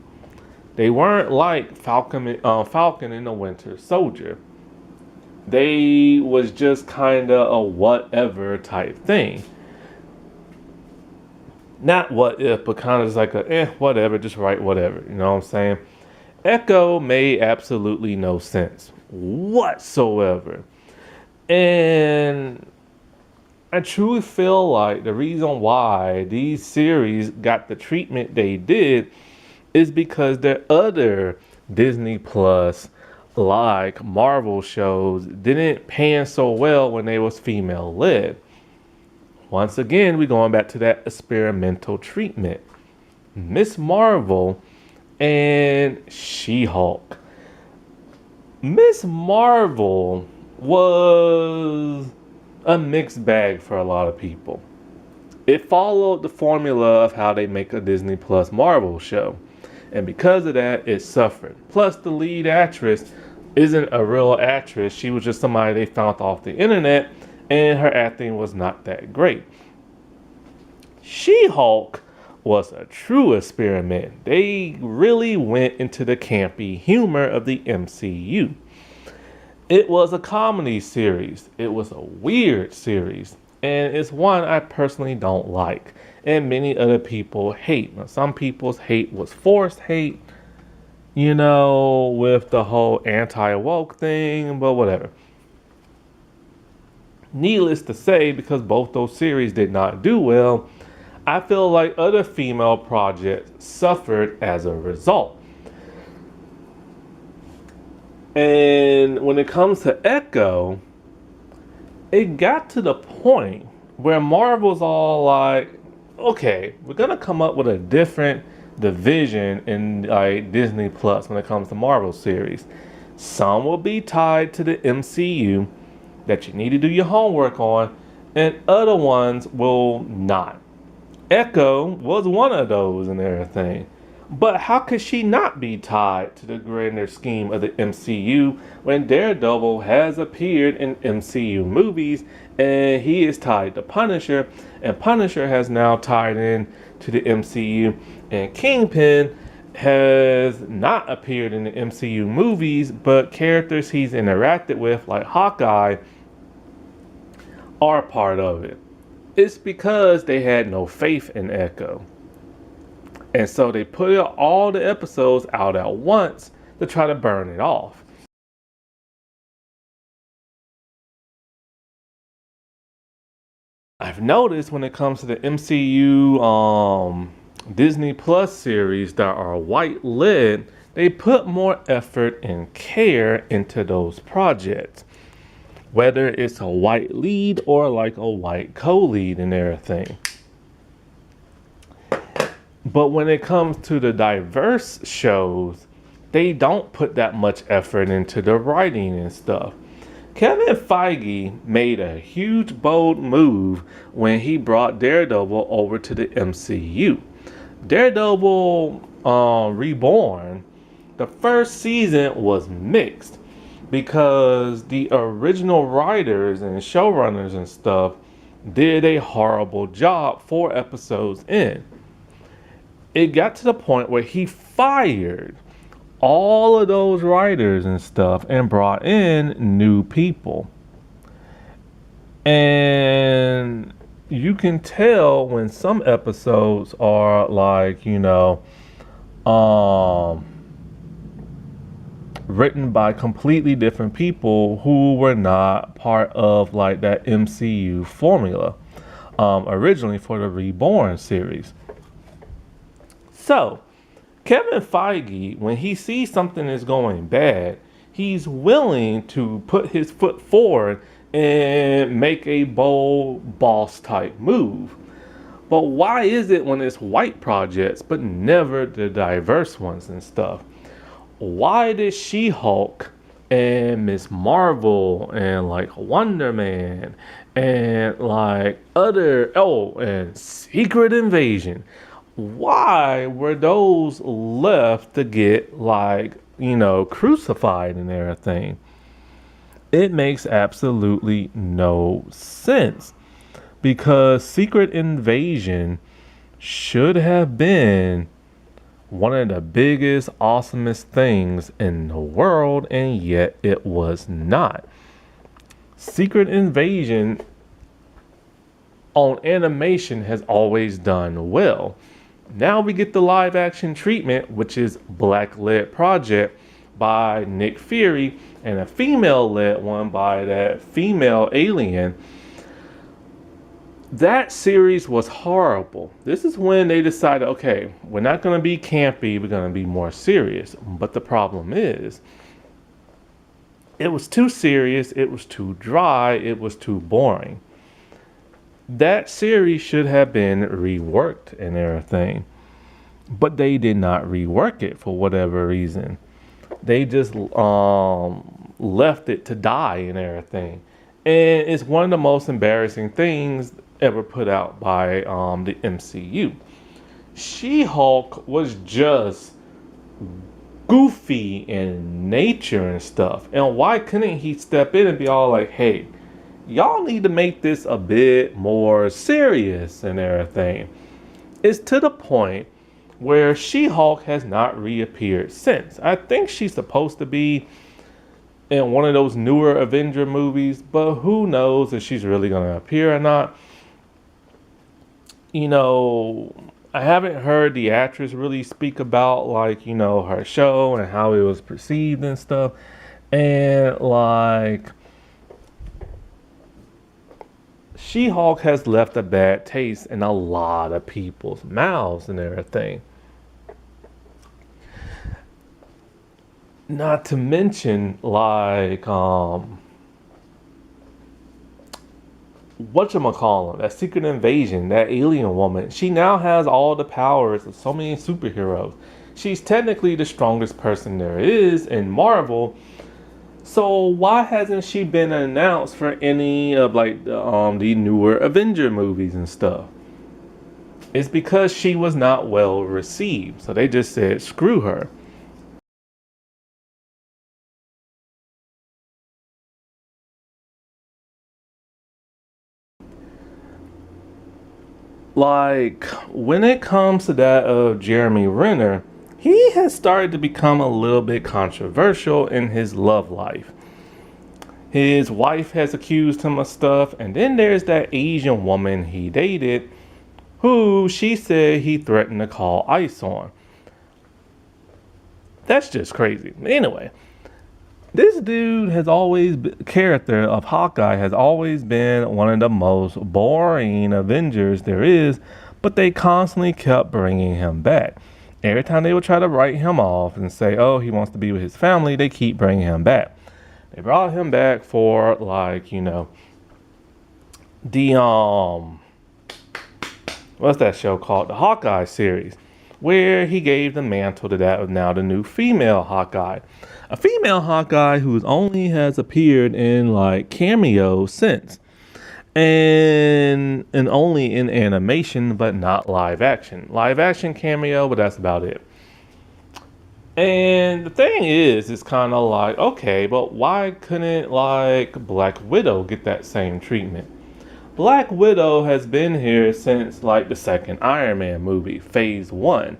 They weren't like Falcon and the Winter Soldier. They was just kind of a whatever type thing. Not what if, but kind of just like whatever, just write whatever. You know what I'm saying? Echo made absolutely no sense whatsoever. And I truly feel like the reason why these series got the treatment they did is because their other Disney Plus like Marvel shows didn't pan so well when they was female led. Once again, we're going back to that experimental treatment. Miss Marvel and She-Hulk. Miss Marvel was a mixed bag for a lot of people. It followed the formula of how they make a Disney Plus Marvel show. And because of that, it suffered. Plus, the lead actress isn't a real actress. She was just somebody they found off the internet, and her acting was not that great. She-Hulk was a true experiment. They really went into the campy humor of the MCU. It was a comedy series. It was a weird series. And it's one I personally don't like. And many other people hate. Now, some people's hate was forced hate, with the whole anti-woke thing, but whatever. Needless to say, because both those series did not do well, I feel like other female projects suffered as a result. And when it comes to Echo, it got to the point where Marvel's all like, okay, we're gonna come up with a different division in like Disney Plus when it comes to Marvel series. Some will be tied to the MCU that you need to do your homework on, and other ones will not. Echo was one of those and everything. But how could she not be tied to the grander scheme of the MCU when Daredevil has appeared in MCU movies and he is tied to Punisher, and Punisher has now tied in to the MCU, and Kingpin has not appeared in the MCU movies, but characters he's interacted with like Hawkeye are part of it. It's because they had no faith in Echo. And so they put all the episodes out at once to try to burn it off. I've noticed when it comes to the MCU Disney Plus series that are white led, they put more effort and care into those projects. Whether it's a white lead or like a white co-lead and everything. But when it comes to the diverse shows, they don't put that much effort into the writing and stuff. Kevin Feige made a huge bold move when he brought Daredevil over to the MCU. Daredevil Reborn, the first season was mixed because the original writers and showrunners and stuff did a horrible job 4 episodes in. It got to the point where he fired all of those writers and stuff and brought in new people. And you can tell when some episodes are like, written by completely different people who were not part of like that MCU formula originally for the Reborn series. So, Kevin Feige, when he sees something is going bad, he's willing to put his foot forward and make a bold boss type move. But why is it when it's white projects but never the diverse ones and stuff? Why did She-Hulk and Miss Marvel and like Wonder Man and like and Secret Invasion, why were those left to get like, crucified and everything? It makes absolutely no sense, because Secret Invasion should have been one of the biggest, awesomest things in the world, and yet it was not. Secret Invasion on animation has always done well. Now we get the live action treatment, which is black-led project by Nick Fury and a female-led one by that female alien. That series was horrible. This is when they decided, okay, we're not going to be campy, we're going to be more serious. But the problem is, it was too serious, it was too dry, it was too boring. That series should have been reworked and everything. But they did not rework it for whatever reason. They just left it to die and everything. And it's one of the most embarrassing things ever put out by the MCU. She-Hulk was just goofy in nature and stuff. And why couldn't he step in and be all like, hey, y'all need to make this a bit more serious and everything? It's to the point where She-Hulk has not reappeared since. I think she's supposed to be in one of those newer Avenger movies, but who knows if she's really going to appear or not. I haven't heard the actress really speak about like, her show and how it was perceived and stuff. And like, She-Hulk has left a bad taste in a lot of people's mouths and everything. Not to mention, like, whatchamacallit, that Secret Invasion, that alien woman, she now has all the powers of so many superheroes. She's technically the strongest person there is in Marvel. So why hasn't she been announced for any of like the newer Avenger movies and stuff? It's because she was not well received. So they just said screw her. Like, when it comes to that of Jeremy Renner, he has started to become a little bit controversial in his love life. His wife has accused him of stuff, and then there's that Asian woman he dated who she said he threatened to call ICE on. That's just crazy. Anyway, this dude has always been, character of Hawkeye has always been one of the most boring Avengers there is, but they constantly kept bringing him back. Every time they would try to write him off and say, oh, he wants to be with his family, they keep bringing him back. They brought him back for, like, you know, the what's that show called? The Hawkeye series, where he gave the mantle to that of now the new female Hawkeye. A female Hawkeye who only has appeared in like cameos since. And only in animation, but not live action. Live action cameo, but that's about it. And the thing is, it's kind of like, okay, but why couldn't like Black Widow get that same treatment? Black Widow has been here since like the second Iron Man movie, Phase 1.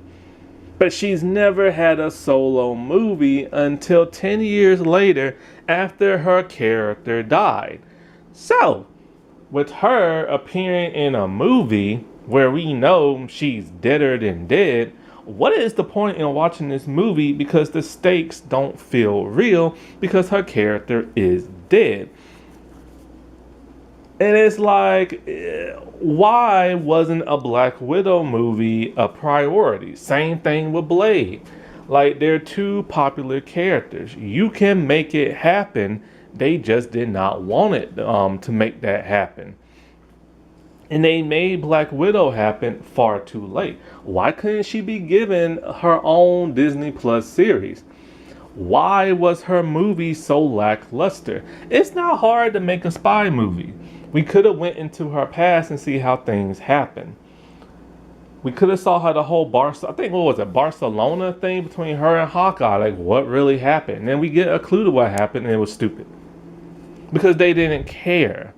But she's never had a solo movie until 10 years later after her character died. So, with her appearing in a movie where we know she's deader than dead, what is the point in watching this movie because the stakes don't feel real because her character is dead? And it's like, why wasn't a Black Widow movie a priority? Same thing with Blade. Like, they're two popular characters. You can make it happen. They just did not want it to make that happen. And they made Black Widow happen far too late. Why couldn't she be given her own Disney Plus series? Why was her movie so lackluster? It's not hard to make a spy movie. We could have went into her past and see how things happen. We could have saw how the whole Barcelona thing between her and Hawkeye, like what really happened. And then we get a clue to what happened and it was stupid. Because they didn't care.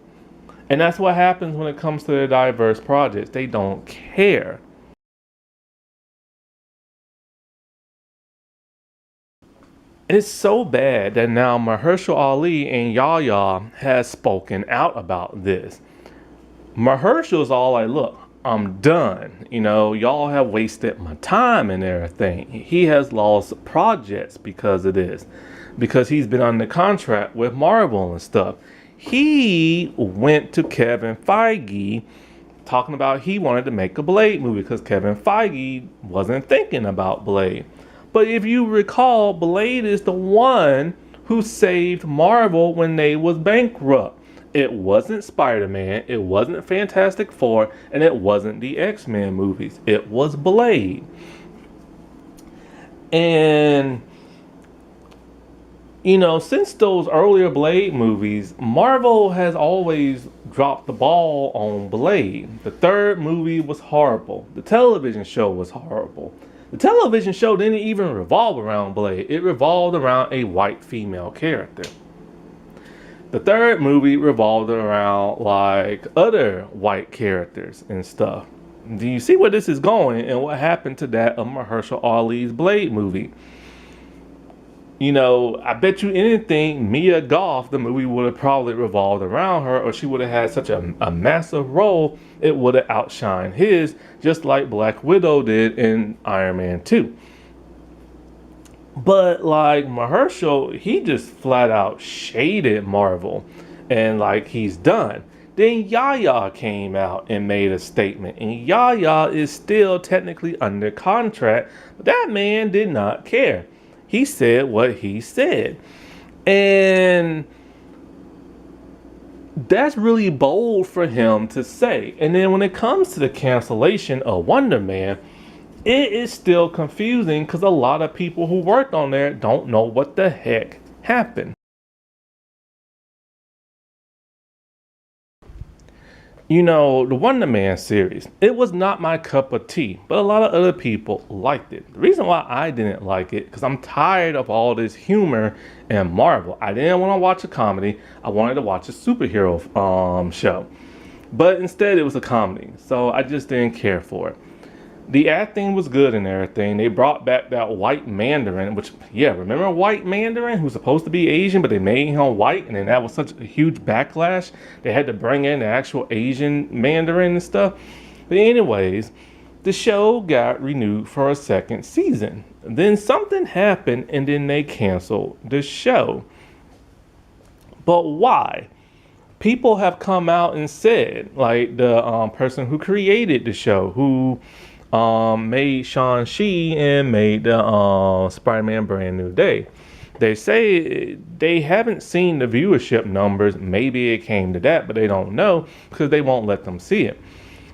And that's what happens when it comes to the diverse projects. They don't care. It's so bad that now Mahershala Ali and Yahya has spoken out about this. Mahershala's all like, look, I'm done. You know, y'all have wasted my time and everything. He has lost projects because of this. Because he's been under contract with Marvel and stuff. He went to Kevin Feige talking about he wanted to make a Blade movie because Kevin Feige wasn't thinking about Blade. But if you recall, Blade is the one who saved Marvel when they was bankrupt. It wasn't Spider-Man, it wasn't Fantastic Four, and it wasn't the X-Men movies. It was Blade. And you know, since those earlier Blade movies, Marvel has always dropped the ball on Blade. The third movie was horrible. The television show was horrible. The television show didn't even revolve around Blade. It revolved around a white female character. The third movie revolved around like other white characters and stuff. Do you see where this is going and what happened to that of Mahershala Ali's Blade movie? You know, I bet you anything, Mia Goth, the movie would have probably revolved around her, or she would have had such a massive role, it would have outshined his, just like Black Widow did in Iron Man 2. But like Mahershala, he just flat out shaded Marvel, and like he's done. Then Yaya came out and made a statement, and Yaya is still technically under contract, but that man did not care. He said what he said. And that's really bold for him to say. And then when it comes to the cancellation of Wonder Man, it is still confusing because a lot of people who worked on there don't know what the heck happened. You know, the Wonder Man series, it was not my cup of tea, but a lot of other people liked it. The reason why I didn't like it, because I'm tired of all this humor and Marvel. I didn't want to watch a comedy. I wanted to watch a superhero show. But instead, it was a comedy, so I just didn't care for it. The acting was good and everything. They brought back that white Mandarin, which, yeah, remember white Mandarin who's supposed to be Asian, but they made him white, and then that was such a huge backlash. They had to bring in the actual Asian Mandarin and stuff. But anyways, the show got renewed for a second season. Then something happened, and then they canceled the show. But why? People have come out and said, like the person who created the show, who made Shang-Chi and made the Spider-Man Brand New Day. They say they haven't seen the viewership numbers. Maybe it came to that, but they don't know because they won't let them see it.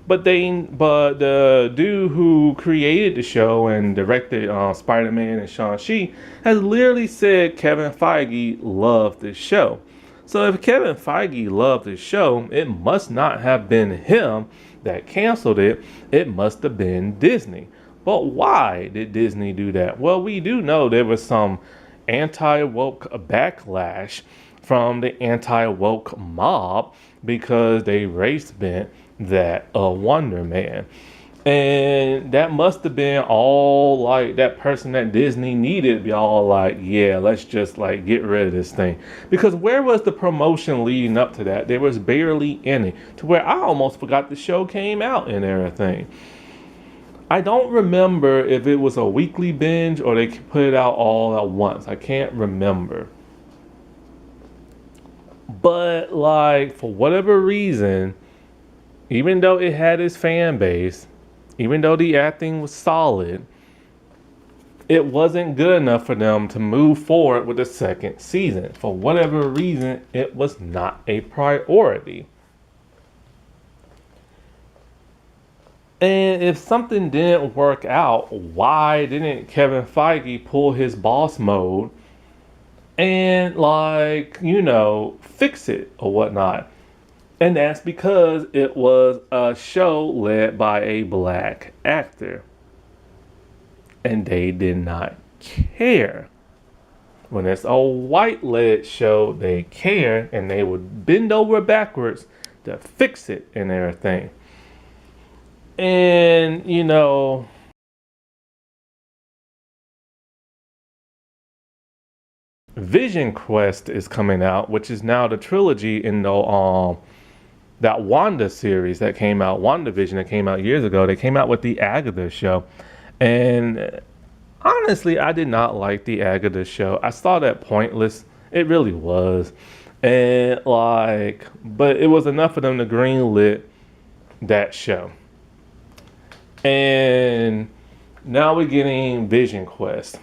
But the dude who created the show and directed Spider-Man and Shang-Chi has literally said Kevin Feige loved the show. So if Kevin Feige loved the show, it must not have been him that canceled it. It must have been Disney. But why did Disney do that? Well, we do know there was some anti-woke backlash from the anti-woke mob because they race bent that Wonder Man. And that must have been all like that person that Disney needed to be all like, yeah, let's just like get rid of this thing. Because where was the promotion leading up to that? There was barely any, to where I almost forgot the show came out and everything. I don't remember if it was a weekly binge or they put it out all at once. I can't remember. But like, for whatever reason, even though it had its fan base, even though the acting was solid, it wasn't good enough for them to move forward with the second season. For whatever reason, it was not a priority. And if something didn't work out, why didn't Kevin Feige pull his boss mode and, like, you know, fix it or whatnot? And that's because it was a show led by a black actor. And they did not care. When it's a white-led show, they care, and they would bend over backwards to fix it and everything. And, you know, Vision Quest is coming out, which is now the trilogy in the that Wanda series that came out, WandaVision, that came out years ago. They came out with the Agatha show. And honestly, I did not like the Agatha show. I saw that pointless. It really was. And like, but it was enough for them to greenlit that show. And now we're getting Vision Quest.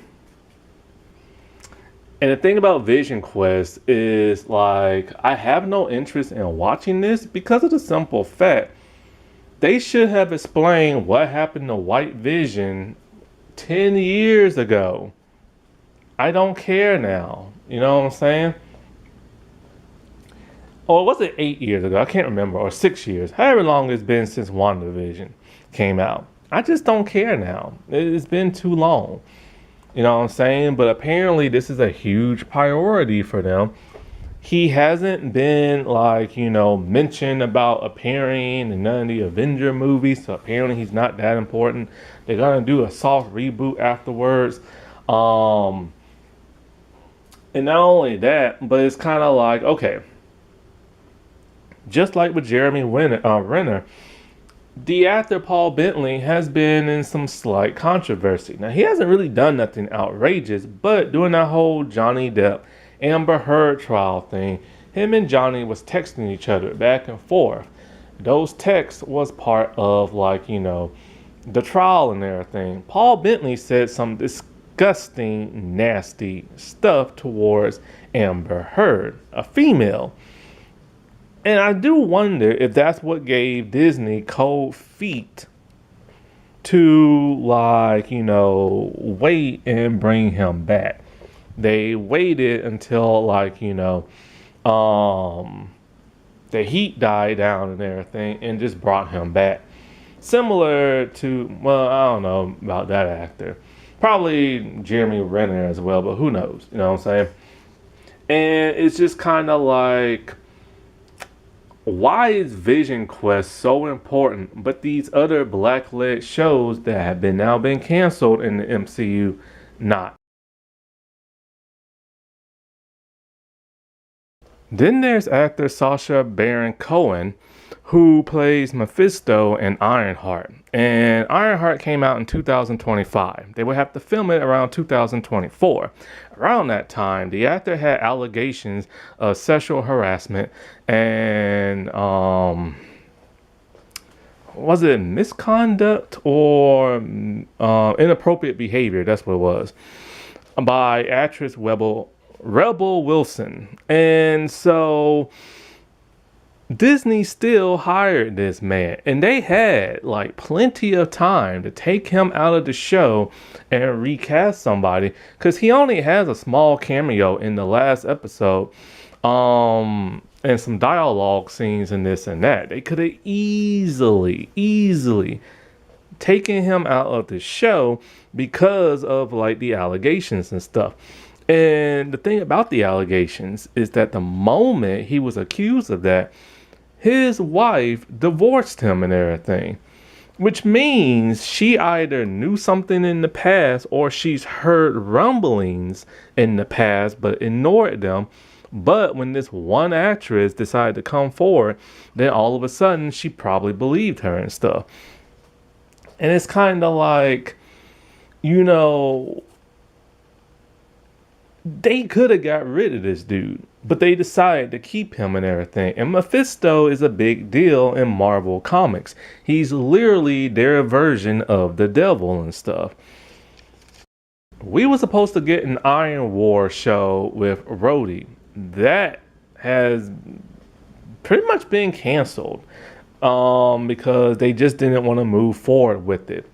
And the thing about Vision Quest is, like, I have no interest in watching this because of the simple fact they should have explained what happened to White Vision 10 years ago. I don't care now. You know what I'm saying? Or was it 8 years ago? I can't remember. Or 6 years. However long it's been since WandaVision came out. I just don't care now. It's been too long. You know what I'm saying? But apparently this is a huge priority for them. He hasn't been, like, you know, mentioned about appearing in none of the Avenger movies. So apparently he's not that important. They're going to do a soft reboot afterwards. And not only that, but it's kind of like, okay. Just like with Jeremy Renner, the actor Paul Bettany has been in some slight controversy. Now, he hasn't really done nothing outrageous, but during that whole Johnny Depp, Amber Heard trial thing, him and Johnny was texting each other back and forth. Those texts was part of the trial and everything. Paul Bentley said some disgusting, nasty stuff towards Amber Heard, a female. And I do wonder if that's what gave Disney cold feet to wait and bring him back. They waited until the heat died down and everything and just brought him back. Similar to, well, I don't know about that actor. Probably Jeremy Renner as well, but who knows? You know what I'm saying? And it's just kind of like, why is Vision Quest so important, but these other black-led shows that have now been canceled in the MCU not? Then there's actor Sacha Baron Cohen, who plays Mephisto in Ironheart. And Ironheart came out in 2025. They would have to film it around 2024. Around that time, the actor had allegations of sexual harassment and was it misconduct or inappropriate behavior? That's what it was, by actress Rebel Wilson. And so Disney still hired this man, and they had plenty of time to take him out of the show and recast somebody, because he only has a small cameo in the last episode, and some dialogue scenes and this and that. They could have easily taken him out of the show because of the allegations and stuff. And the thing about the allegations is that the moment he was accused of that, his wife divorced him and everything, which means she either knew something in the past or she's heard rumblings in the past but ignored them. But when this one actress decided to come forward, then all of a sudden she probably believed her and stuff. And it's kind of like, they could have got rid of this dude, but they decided to keep him and everything. And Mephisto is a big deal in Marvel Comics. He's literally their version of the devil and stuff. We were supposed to get an Iron War show with Rhodey. That has pretty much been canceled because they just didn't want to move forward with it.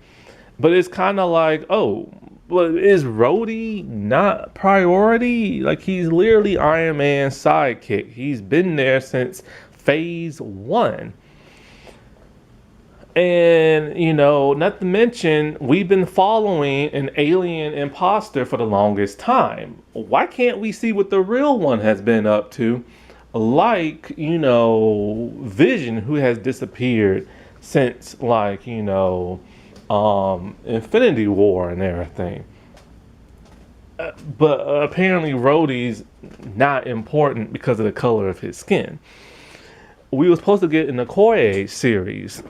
But it's kind of like, oh, well, is Rhodey not priority? He's literally Iron Man's sidekick. He's been there since phase 1. And, not to mention, we've been following an alien imposter for the longest time. Why can't we see what the real one has been up to? Vision, who has disappeared since, Infinity War and everything. But apparently Rhodey's not important because of the color of his skin. We were supposed to get an Okoye series,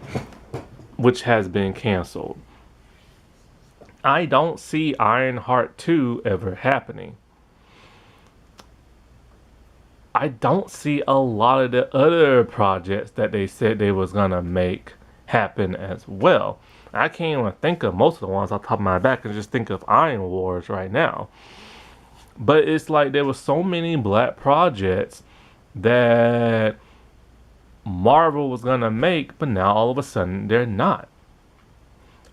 which has been canceled. I don't see Ironheart 2 ever happening. I don't see a lot of the other projects that they said they was gonna make happen as well. I can't even think of most of the ones off the top of my back and just think of Iron Wars right now. But it's there were so many black projects that Marvel was gonna make, but now all of a sudden they're not.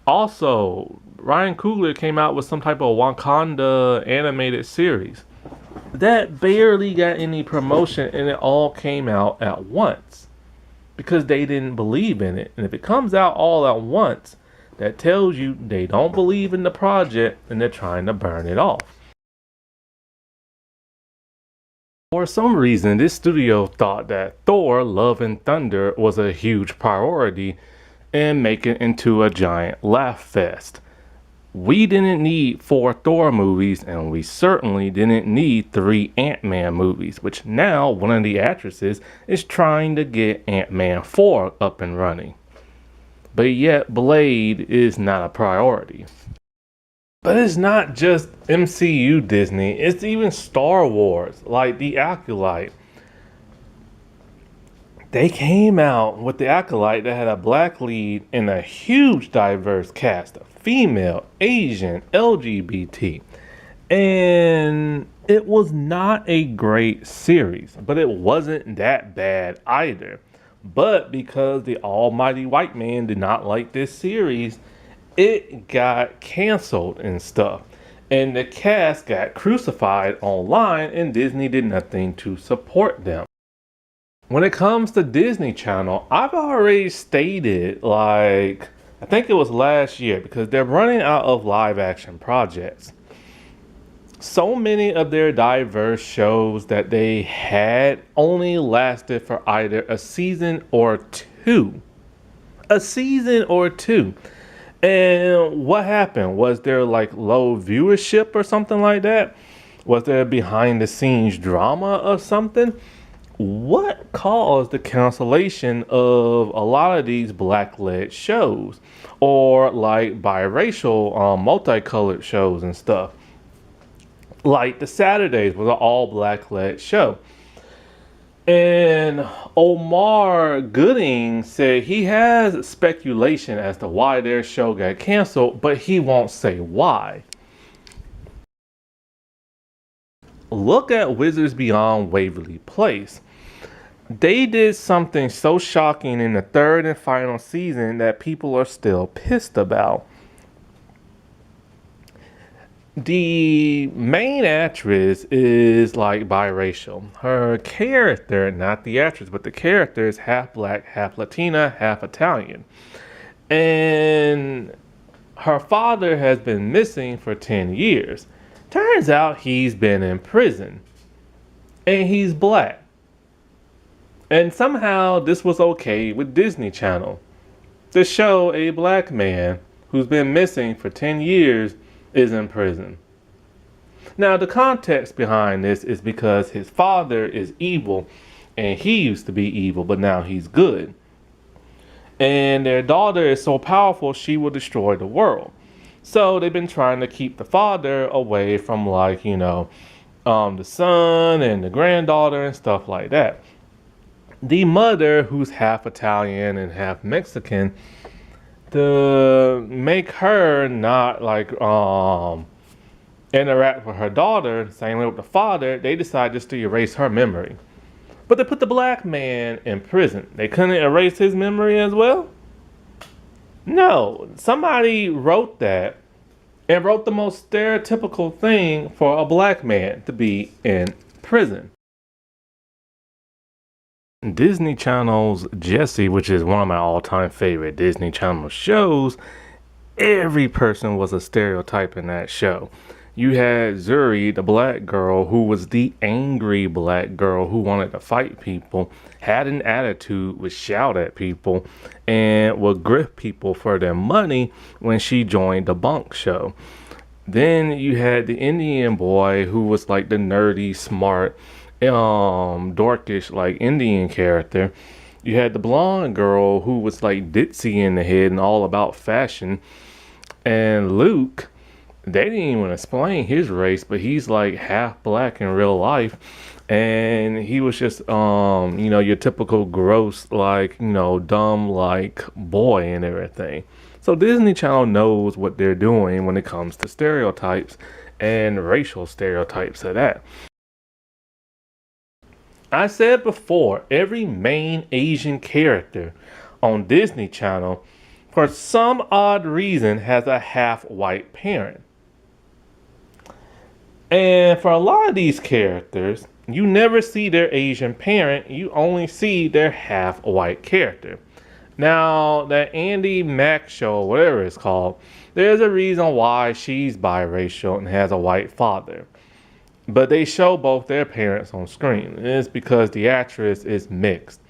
Also, Ryan Coogler came out with some type of Wakanda animated series that barely got any promotion, and it all came out at once because they didn't believe in it. And if it comes out all at once, that tells you they don't believe in the project and they're trying to burn it off. For some reason, this studio thought that Thor: Love and Thunder was a huge priority and make it into a giant laugh fest. We didn't need 4 Thor movies, and we certainly didn't need 3 Ant-Man movies, which now one of the actresses is trying to get Ant-Man 4 up and running. But yet Blade is not a priority. But it's not just MCU Disney, it's even Star Wars, like The Acolyte. They came out with the Acolyte that had a black lead and a huge diverse cast of female, Asian, LGBT. And it was not a great series, but it wasn't that bad either. But because the almighty white man did not like this series, it got canceled and stuff. And the cast got crucified online, and Disney did nothing to support them. When it comes to Disney Channel, I've already stated, like, I think it was last year, because they're running out of live action projects. So many of their diverse shows that they had only lasted for either a season or two. A season or two. And what happened? Was there like low viewership or something like that? Was there behind the scenes drama or something? What caused the cancellation of a lot of these black-led shows, or like biracial, multicolored shows and stuff? Like the Saturdays was an all black-led show. And Omar Gooding said he has speculation as to why their show got canceled, but he won't say why. Look at Wizards Beyond Waverly Place. They did something so shocking in the third and final season that people are still pissed about. The main actress is like biracial. Her character, not the actress, but the character is half black, half Latina, half Italian. And her father has been missing for 10 years. Turns out he's been in prison. And he's black. And somehow this was okay with Disney Channel to show a black man who's been missing for 10 years is in prison. Now, the context behind this is because his father is evil, and he used to be evil, but now he's good. And their daughter is so powerful, she will destroy the world. So they've been trying to keep the father away from, like, the son and the granddaughter and stuff like that. The mother, who's half Italian and half Mexican, to make her not like interact with her daughter, same way with the father, they decided just to erase her memory. But they put the black man in prison. They couldn't erase his memory as well? No, somebody wrote that and wrote the most stereotypical thing for a black man to be in prison. Disney Channel's Jessie, which is one of my all-time favorite Disney Channel shows, every person was a stereotype in that show. You had Zuri, the black girl, who was the angry black girl who wanted to fight people, had an attitude, would shout at people, and would grift people for their money when she joined the bunk show. Then you had the Indian boy who was like the nerdy, smart, dorkish, like Indian character. You had the blonde girl who was like ditzy in the head and all about fashion. And Luke, they didn't even explain his race, but he's like half black in real life. And he was just, your typical gross, like, dumb, like boy and everything. So Disney Channel knows what they're doing when it comes to stereotypes and racial stereotypes of that. I said before, every main Asian character on Disney Channel, for some odd reason, has a half-white parent. And for a lot of these characters, you never see their Asian parent, you only see their half-white character. Now, that Andy Mack show, whatever it's called, there's a reason why she's biracial and has a white father. But they show both their parents on screen. It's because the actress is mixed.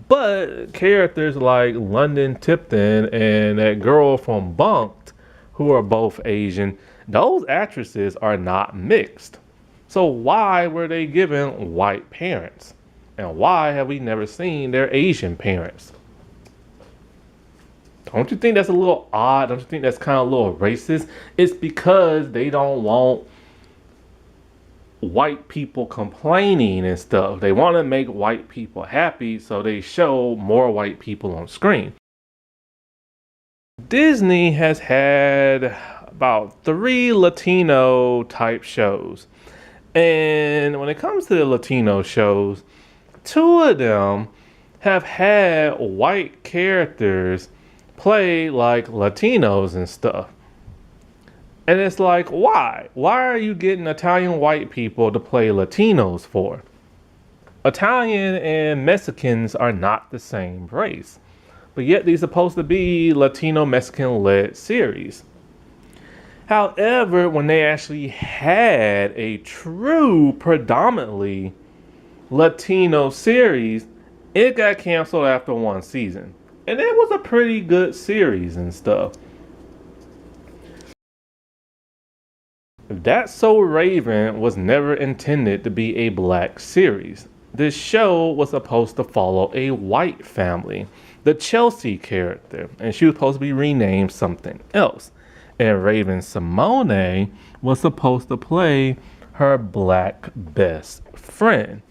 But characters like London Tipton and that girl from Bunked, who are both Asian, those actresses are not mixed. So why were they given white parents? And why have we never seen their Asian parents? Don't you think that's a little odd? Don't you think that's kind of a little racist? It's because they don't want white people complaining and stuff. They want to make white people happy, so they show more white people on screen. Disney has had about 3 Latino type shows. And when it comes to the Latino shows, 2 of them have had white characters play like Latinos and stuff. And it's like, why? Why are you getting Italian white people to play Latinos for? Italian and Mexicans are not the same race. But yet these are supposed to be Latino Mexican led series. However, when they actually had a true predominantly Latino series, it got canceled after 1 season. And it was a pretty good series and stuff. That's So Raven was never intended to be a black series. This show was supposed to follow a white family, the Chelsea character, and she was supposed to be renamed something else. And Raven Simone was supposed to play her black best friend.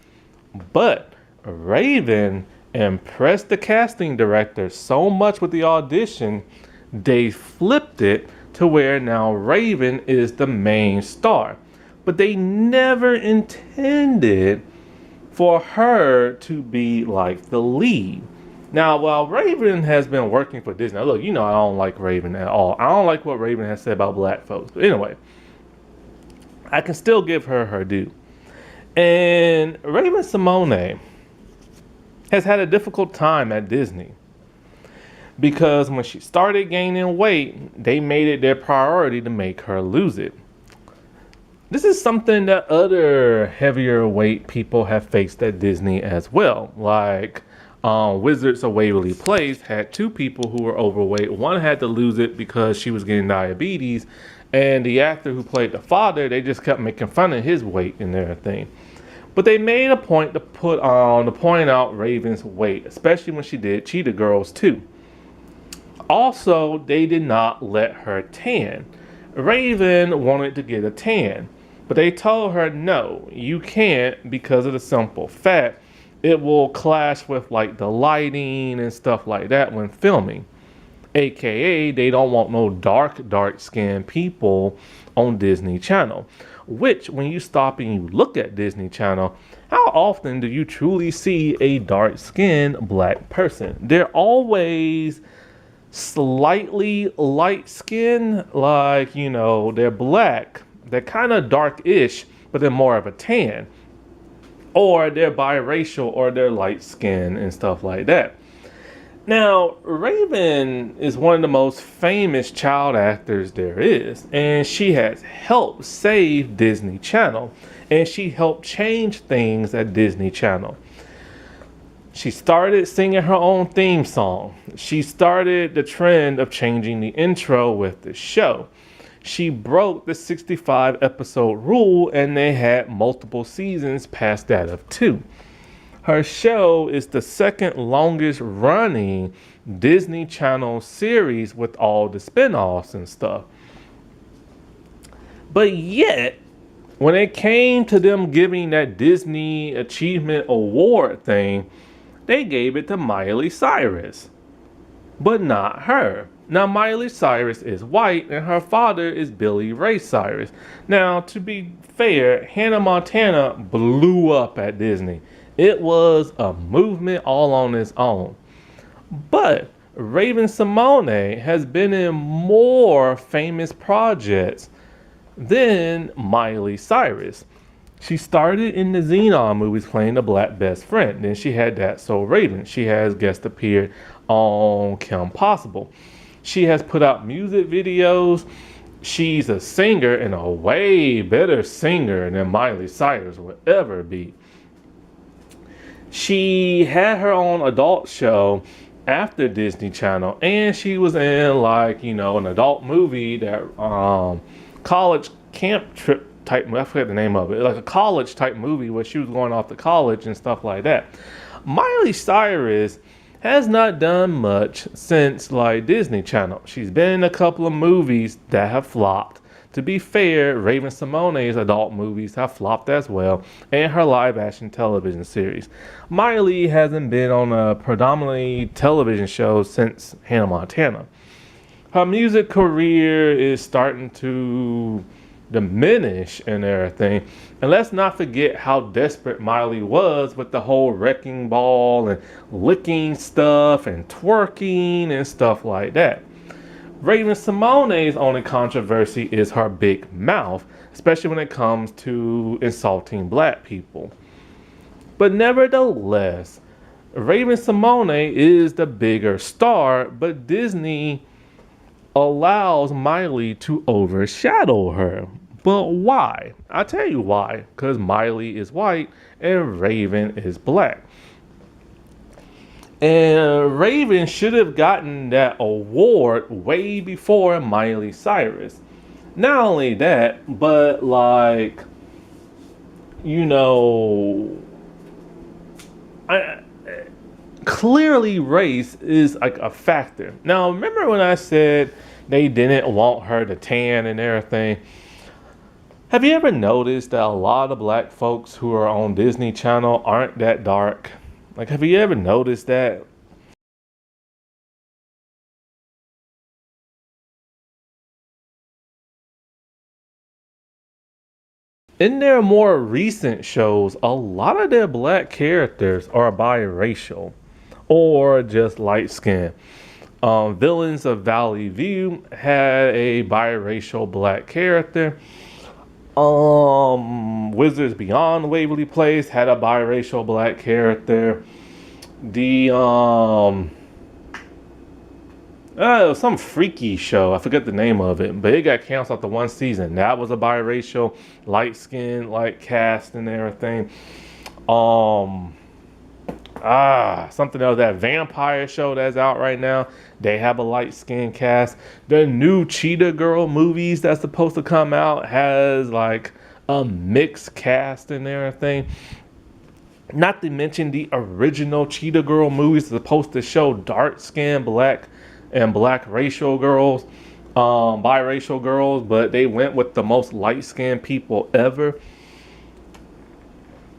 But Raven impressed the casting director so much with the audition, they flipped it to where now Raven is the main star. But they never intended for her to be like the lead. Now, while Raven has been working for Disney, look, you know I don't like Raven at all. I don't like what Raven has said about black folks. But anyway, I can still give her her due. And Raven Simone has had a difficult time at Disney. Because when she started gaining weight, they made it their priority to make her lose it. This is something that other heavier weight people have faced at Disney as well. Like Wizards of Waverly Place had 2 people who were overweight. One had to lose it because she was getting diabetes. And the actor who played the father, they just kept making fun of his weight and everything. But they made a point to point out Raven's weight, especially when she did Cheetah Girls 2. Also, they did not let her tan. Raven wanted to get a tan, but they told her, no, you can't, because of the simple fact it will clash with like the lighting and stuff like that when filming. AKA, they don't want no dark skinned people on Disney Channel. Which, when you stop and you look at Disney Channel, how often do you truly see a dark skinned black person? They're always slightly light skin, like, you know, they're black, they're kind of dark-ish, but they're more of a tan, or they're biracial, or they're light skin and stuff like that. Now, Raven is one of the most famous child actors there is, and she has helped save Disney Channel, and she helped change things at Disney Channel. She started singing her own theme song. She started the trend of changing the intro with the show. She broke the 65 episode rule, and they had multiple seasons past that of 2. Her show is the 2nd longest running Disney Channel series with all the spin-offs and stuff. But yet, when it came to them giving that Disney Achievement Award thing, they gave it to Miley Cyrus, but not her. Now, Miley Cyrus is white, and her father is Billy Ray Cyrus. Now, to be fair, Hannah Montana blew up at Disney. It was a movement all on its own. But Raven Simone has been in more famous projects than Miley Cyrus. She started in the Xenon movies playing the black best friend. Then she had That's So Raven. She has guest appeared on Kim Possible. She has put out music videos. She's a singer, and a way better singer than Miley Cyrus would ever be. She had her own adult show after Disney Channel, and she was in like, you know, an adult movie that college camp trip type, I forget the name of it, like a college type movie where she was going off to college and stuff like that. Miley Cyrus has not done much since like Disney Channel. She's been in a couple of movies that have flopped. To be fair, Raven-Symoné's adult movies have flopped as well, and her live-action television series. Miley hasn't been on a predominantly television show since Hannah Montana. Her music career is starting to diminish and everything. And let's not forget how desperate Miley was with the whole wrecking ball and licking stuff and twerking and stuff like that. Raven-Symoné's only controversy is her big mouth, especially when it comes to insulting black people. But nevertheless, Raven-Symoné is the bigger star, but Disney allows Miley to overshadow her. But why? I'll tell you why. Because Miley is white and Raven is black. And Raven should have gotten that award way before Miley Cyrus. Not only that, but like, you know, clearly race is like a factor. Now, remember when I said they didn't want her to tan and everything? Have you ever noticed that a lot of black folks who are on Disney Channel aren't that dark? Like, have you ever noticed that? In their more recent shows, a lot of their black characters are biracial or just light skinned. Villains of Valley View had a biracial black character. Wizards Beyond Waverly Place had a biracial black character. The it was some freaky show. I forget the name of it, but it got canceled after one season. That was a biracial, light skinned, like cast and everything. Something else, that vampire show that's out right now. They have a light skinned cast. The new Cheetah Girl movies that's supposed to come out has like a mixed cast and everything. Not to mention the original Cheetah Girl movies supposed to show dark skinned black and black racial girls, biracial girls, but they went with the most light skinned people ever.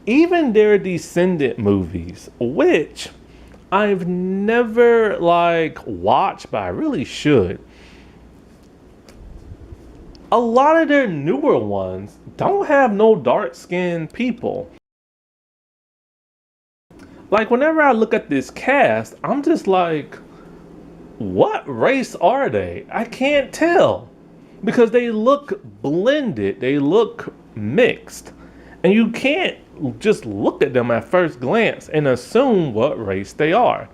Even their Descendant movies, which I've never like watched, but I really should. A lot of their newer ones don't have no dark skinned people. Like, whenever I look at this cast, I'm just like, what race are they? I can't tell. Because they look blended, they look mixed. And you can't just look at them at first glance and assume what race they are.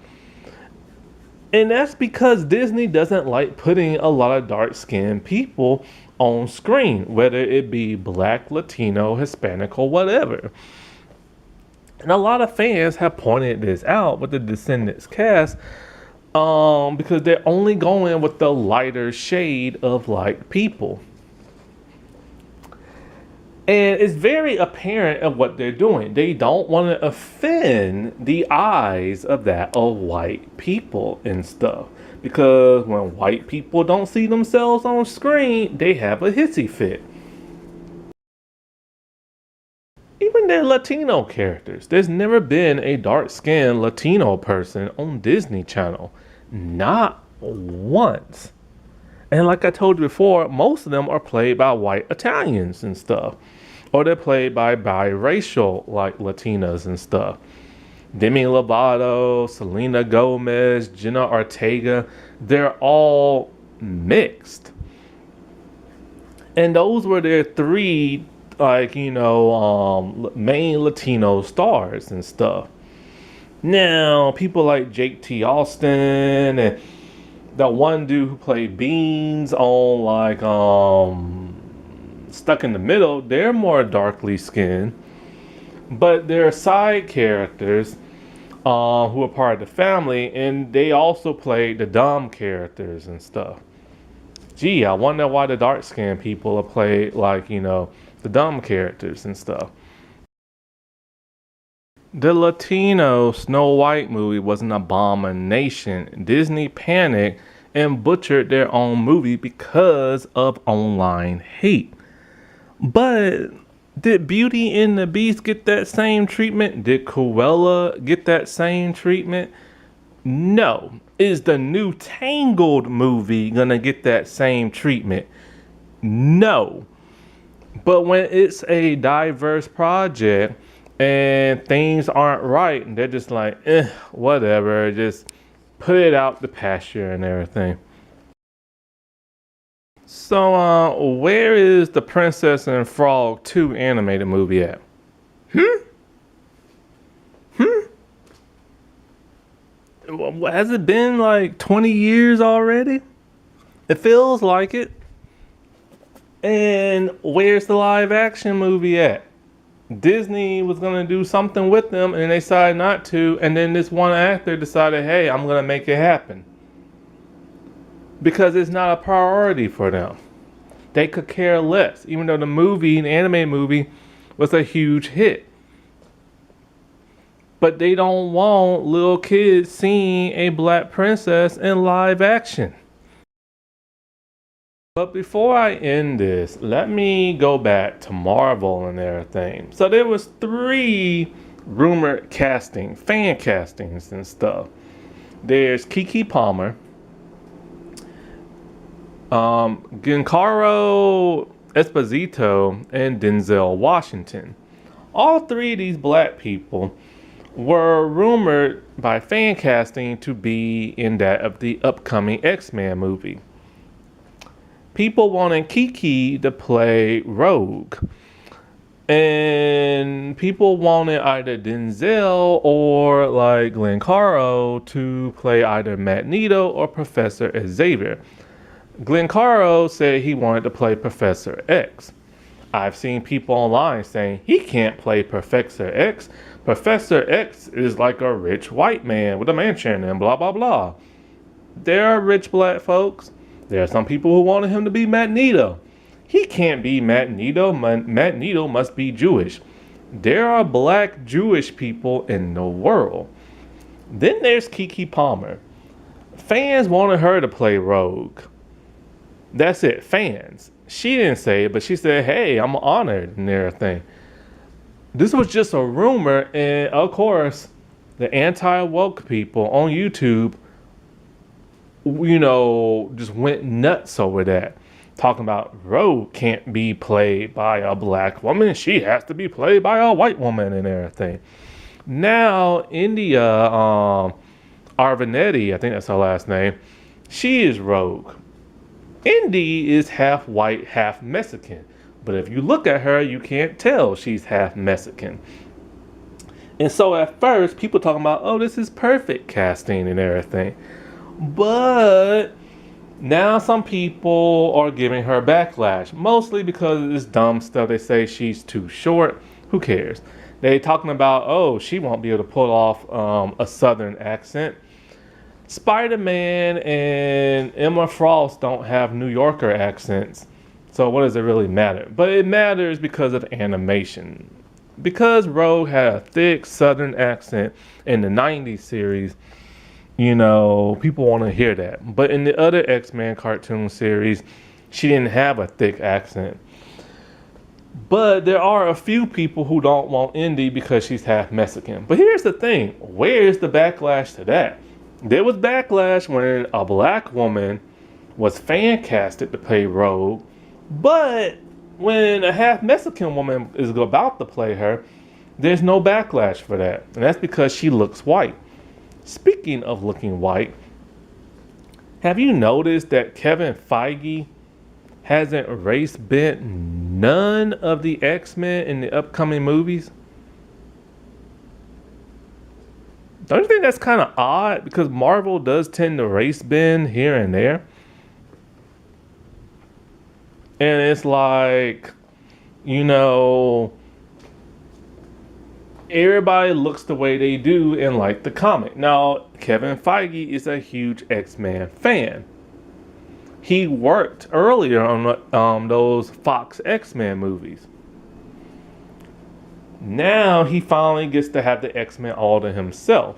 And that's because Disney doesn't like putting a lot of dark-skinned people on screen, whether it be black, Latino, Hispanic, or whatever. And a lot of fans have pointed this out with the Descendants cast, because they're only going with the lighter shade of like people. And it's very apparent of what they're doing. They don't want to offend the eyes of white people and stuff. Because when white people don't see themselves on screen, they have a hissy fit. Even their Latino characters. There's never been a dark-skinned Latino person on Disney Channel. Not once. And like I told you before, most of them are played by white Italians and stuff. Or they're played by biracial, like Latinas and stuff. Demi Lovato, Selena Gomez, Jenna Ortega, they're all mixed. And those were their three, main Latino stars and stuff. Now, people like Jake T. Austin and that one dude who played Beans on Stuck in the Middle, they're more darkly skinned. But they're side characters who are part of the family, and they also play the dumb characters and stuff. Gee, I wonder why the dark-skinned people are played the dumb characters and stuff. The Latino Snow White movie was an abomination. Disney panicked and butchered their own movie because of online hate. But did Beauty and the Beast get that same treatment? Did Cruella get that same treatment? No. Is the new Tangled movie gonna get that same treatment? No. But when it's a diverse project and things aren't right, they're just like, whatever, just put it out the pasture and everything. So, where is the Princess and Frog 2 animated movie at? Has it been like 20 years already? It feels like it. And where's the live action movie at? Disney was going to do something with them and they decided not to. And then this one actor decided, hey, I'm going to make it happen. Because it's not a priority for them. They could care less. Even though the animated movie, was a huge hit. But they don't want little kids seeing a black princess in live action. But before I end this, let me go back to Marvel and everything. So there was 3 rumored fan castings and stuff. There's Keke Palmer, Giancarlo Esposito, and Denzel Washington. All 3 of these black people were rumored by fan casting to be in that of the upcoming X-Men movie. People wanted Keke to play Rogue. And people wanted either Denzel or like Giancarlo to play either Magneto or Professor Xavier. Giancarlo said he wanted to play Professor X. I've seen people online saying he can't play Professor X. Professor X is like a rich white man with a mansion and blah, blah, blah. There are rich black folks. There are some people who wanted him to be Magneto. He can't be Magneto. Magneto must be Jewish. There are black Jewish people in the world. Then there's Keke Palmer. Fans wanted her to play Rogue. That's it, fans. She didn't say it, but she said, hey, I'm honored and everything. This was just a rumor, and of course, the anti-woke people on YouTube, just went nuts over that. Talking about Rogue can't be played by a black woman. She has to be played by a white woman and everything. Now, India Arvanetti, I think that's her last name, she is Rogue. Indy is half white, half Mexican. But if you look at her, you can't tell she's half Mexican. And so at first, people talking about, oh, this is perfect casting and everything. But now some people are giving her backlash. Mostly because of this dumb stuff. They say she's too short. Who cares? They talking about, oh, she won't be able to pull off a southern accent. Spider-Man and Emma Frost don't have New Yorker accents. So what does it really matter? But it matters because of animation. Because Rogue had a thick southern accent in the 90s series, people want to hear that. But in the other X-Men cartoon series, she didn't have a thick accent. But there are a few people who don't want Indy because she's half Mexican. But here's the thing. Where's the backlash to that? There was backlash when a black woman was fan casted to play Rogue, but when a half Mexican woman is about to play her, there's no backlash for that. And that's because she looks white. Speaking of looking white, have you noticed that Kevin Feige hasn't race bent none of the X-Men in the upcoming movies? Don't you think that's kind of odd? Because Marvel does tend to race bend here and there. And it's like, everybody looks the way they do in like the comic. Now, Kevin Feige is a huge X-Men fan. He worked earlier on those Fox X-Men movies. Now he finally gets to have the X-Men all to himself.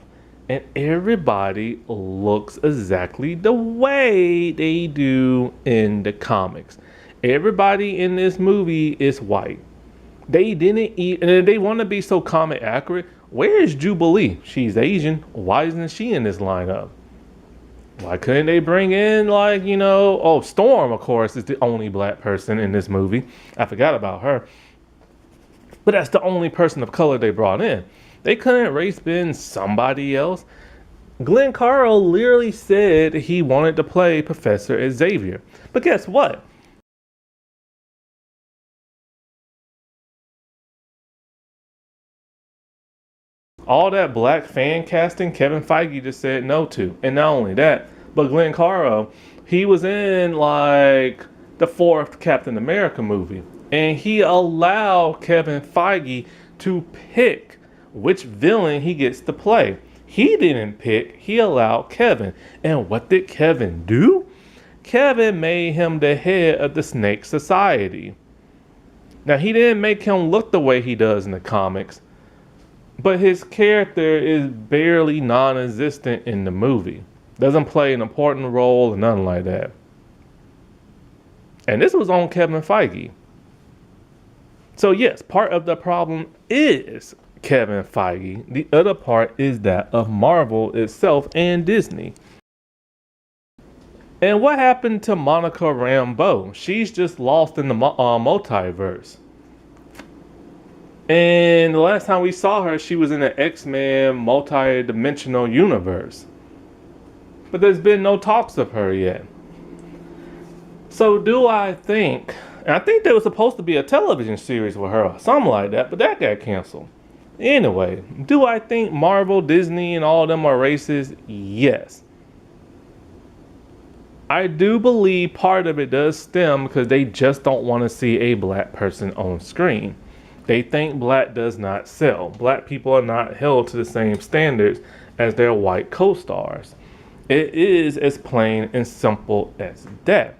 and everybody looks exactly the way they do in the comics. Everybody in this movie is white. They didn't eat, and they want to be so comic accurate. Where is Jubilee? She's Asian. Why isn't she in this lineup? Why couldn't they bring in, like, oh, Storm, of course, is the only black person in this movie. I forgot about her. But that's the only person of color they brought in. They couldn't race bend somebody else. Glenn Carl literally said he wanted to play Professor Xavier. But guess what? All that black fan casting, Kevin Feige just said no to. And not only that, but Glenn Carl, he was in like the fourth Captain America movie. And he allowed Kevin Feige to pick which villain he gets to play. He didn't pick, he allowed Kevin. And what did Kevin do? Kevin made him the head of the Snake Society. Now, he didn't make him look the way he does in the comics, but his character is barely non-existent in the movie. Doesn't play an important role or nothing like that. And this was on Kevin Feige. So yes, part of the problem is Kevin Feige. The other part is that of Marvel itself and Disney. And what happened to Monica Rambeau? She's just lost in the multiverse. And the last time we saw her, she was in the X-Men multi-dimensional universe. But there's been no talks of her yet. So do I think there was supposed to be a television series with her or something like that, but that got canceled. Anyway, do I think Marvel, Disney, and all of them are racist? Yes. I do believe part of it does stem because they just don't want to see a black person on screen. They think black does not sell. Black people are not held to the same standards as their white co-stars. It is as plain and simple as that.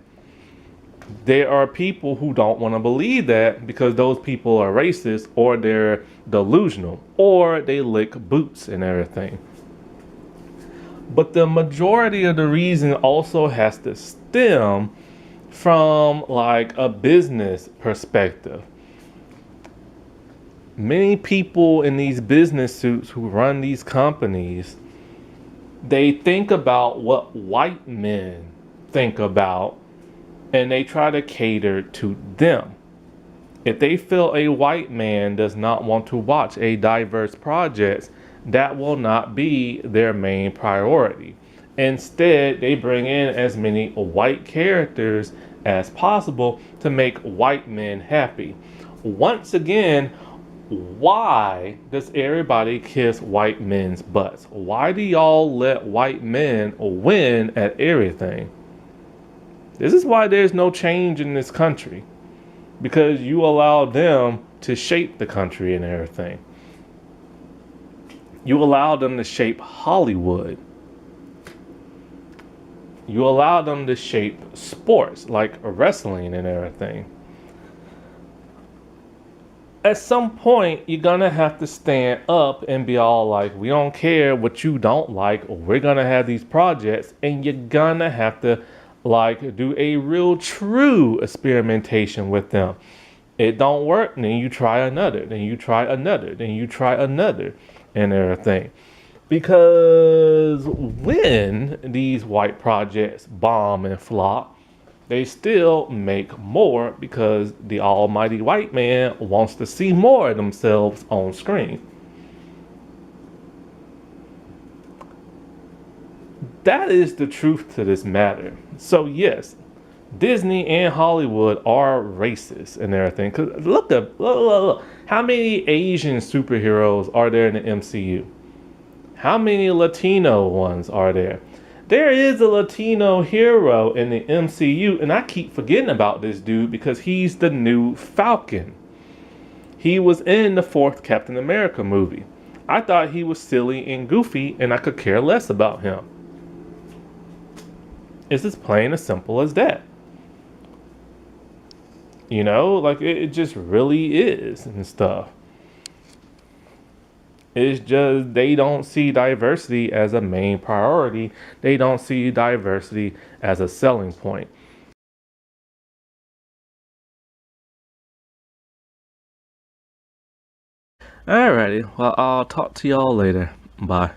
There are people who don't want to believe that because those people are racist or they're delusional or they lick boots and everything. But the majority of the reason also has to stem from like a business perspective. Many people in these business suits who run these companies, they think about what white men think about and they try to cater to them. If they feel a white man does not want to watch a diverse project, that will not be their main priority. Instead, they bring in as many white characters as possible to make white men happy. Once again, why does everybody kiss white men's butts? Why do y'all let white men win at everything? This is why there's no change in this country. Because you allow them to shape the country and everything. You allow them to shape Hollywood. You allow them to shape sports like wrestling and everything. At some point, you're gonna have to stand up and be all like, we don't care what you don't like, or we're gonna have these projects, and you're gonna have to like do a real true experimentation with them. It don't work, then you try another, then you try another, then you try another, and everything. Because when these white projects bomb and flop, they still make more because the almighty white man wants to see more of themselves on screen. That is the truth to this matter. So yes, Disney and Hollywood are racist and everything. Cause look, how many Asian superheroes are there in the MCU? How many Latino ones are there? There is a Latino hero in the MCU, and I keep forgetting about this dude because he's the new Falcon. He was in the fourth Captain America movie. I thought he was silly and goofy, and I could care less about him. It's as plain as simple as that. You know, like it just really is and stuff. It's just they don't see diversity as a main priority. They don't see diversity as a selling point. Alrighty, well, I'll talk to y'all later. Bye.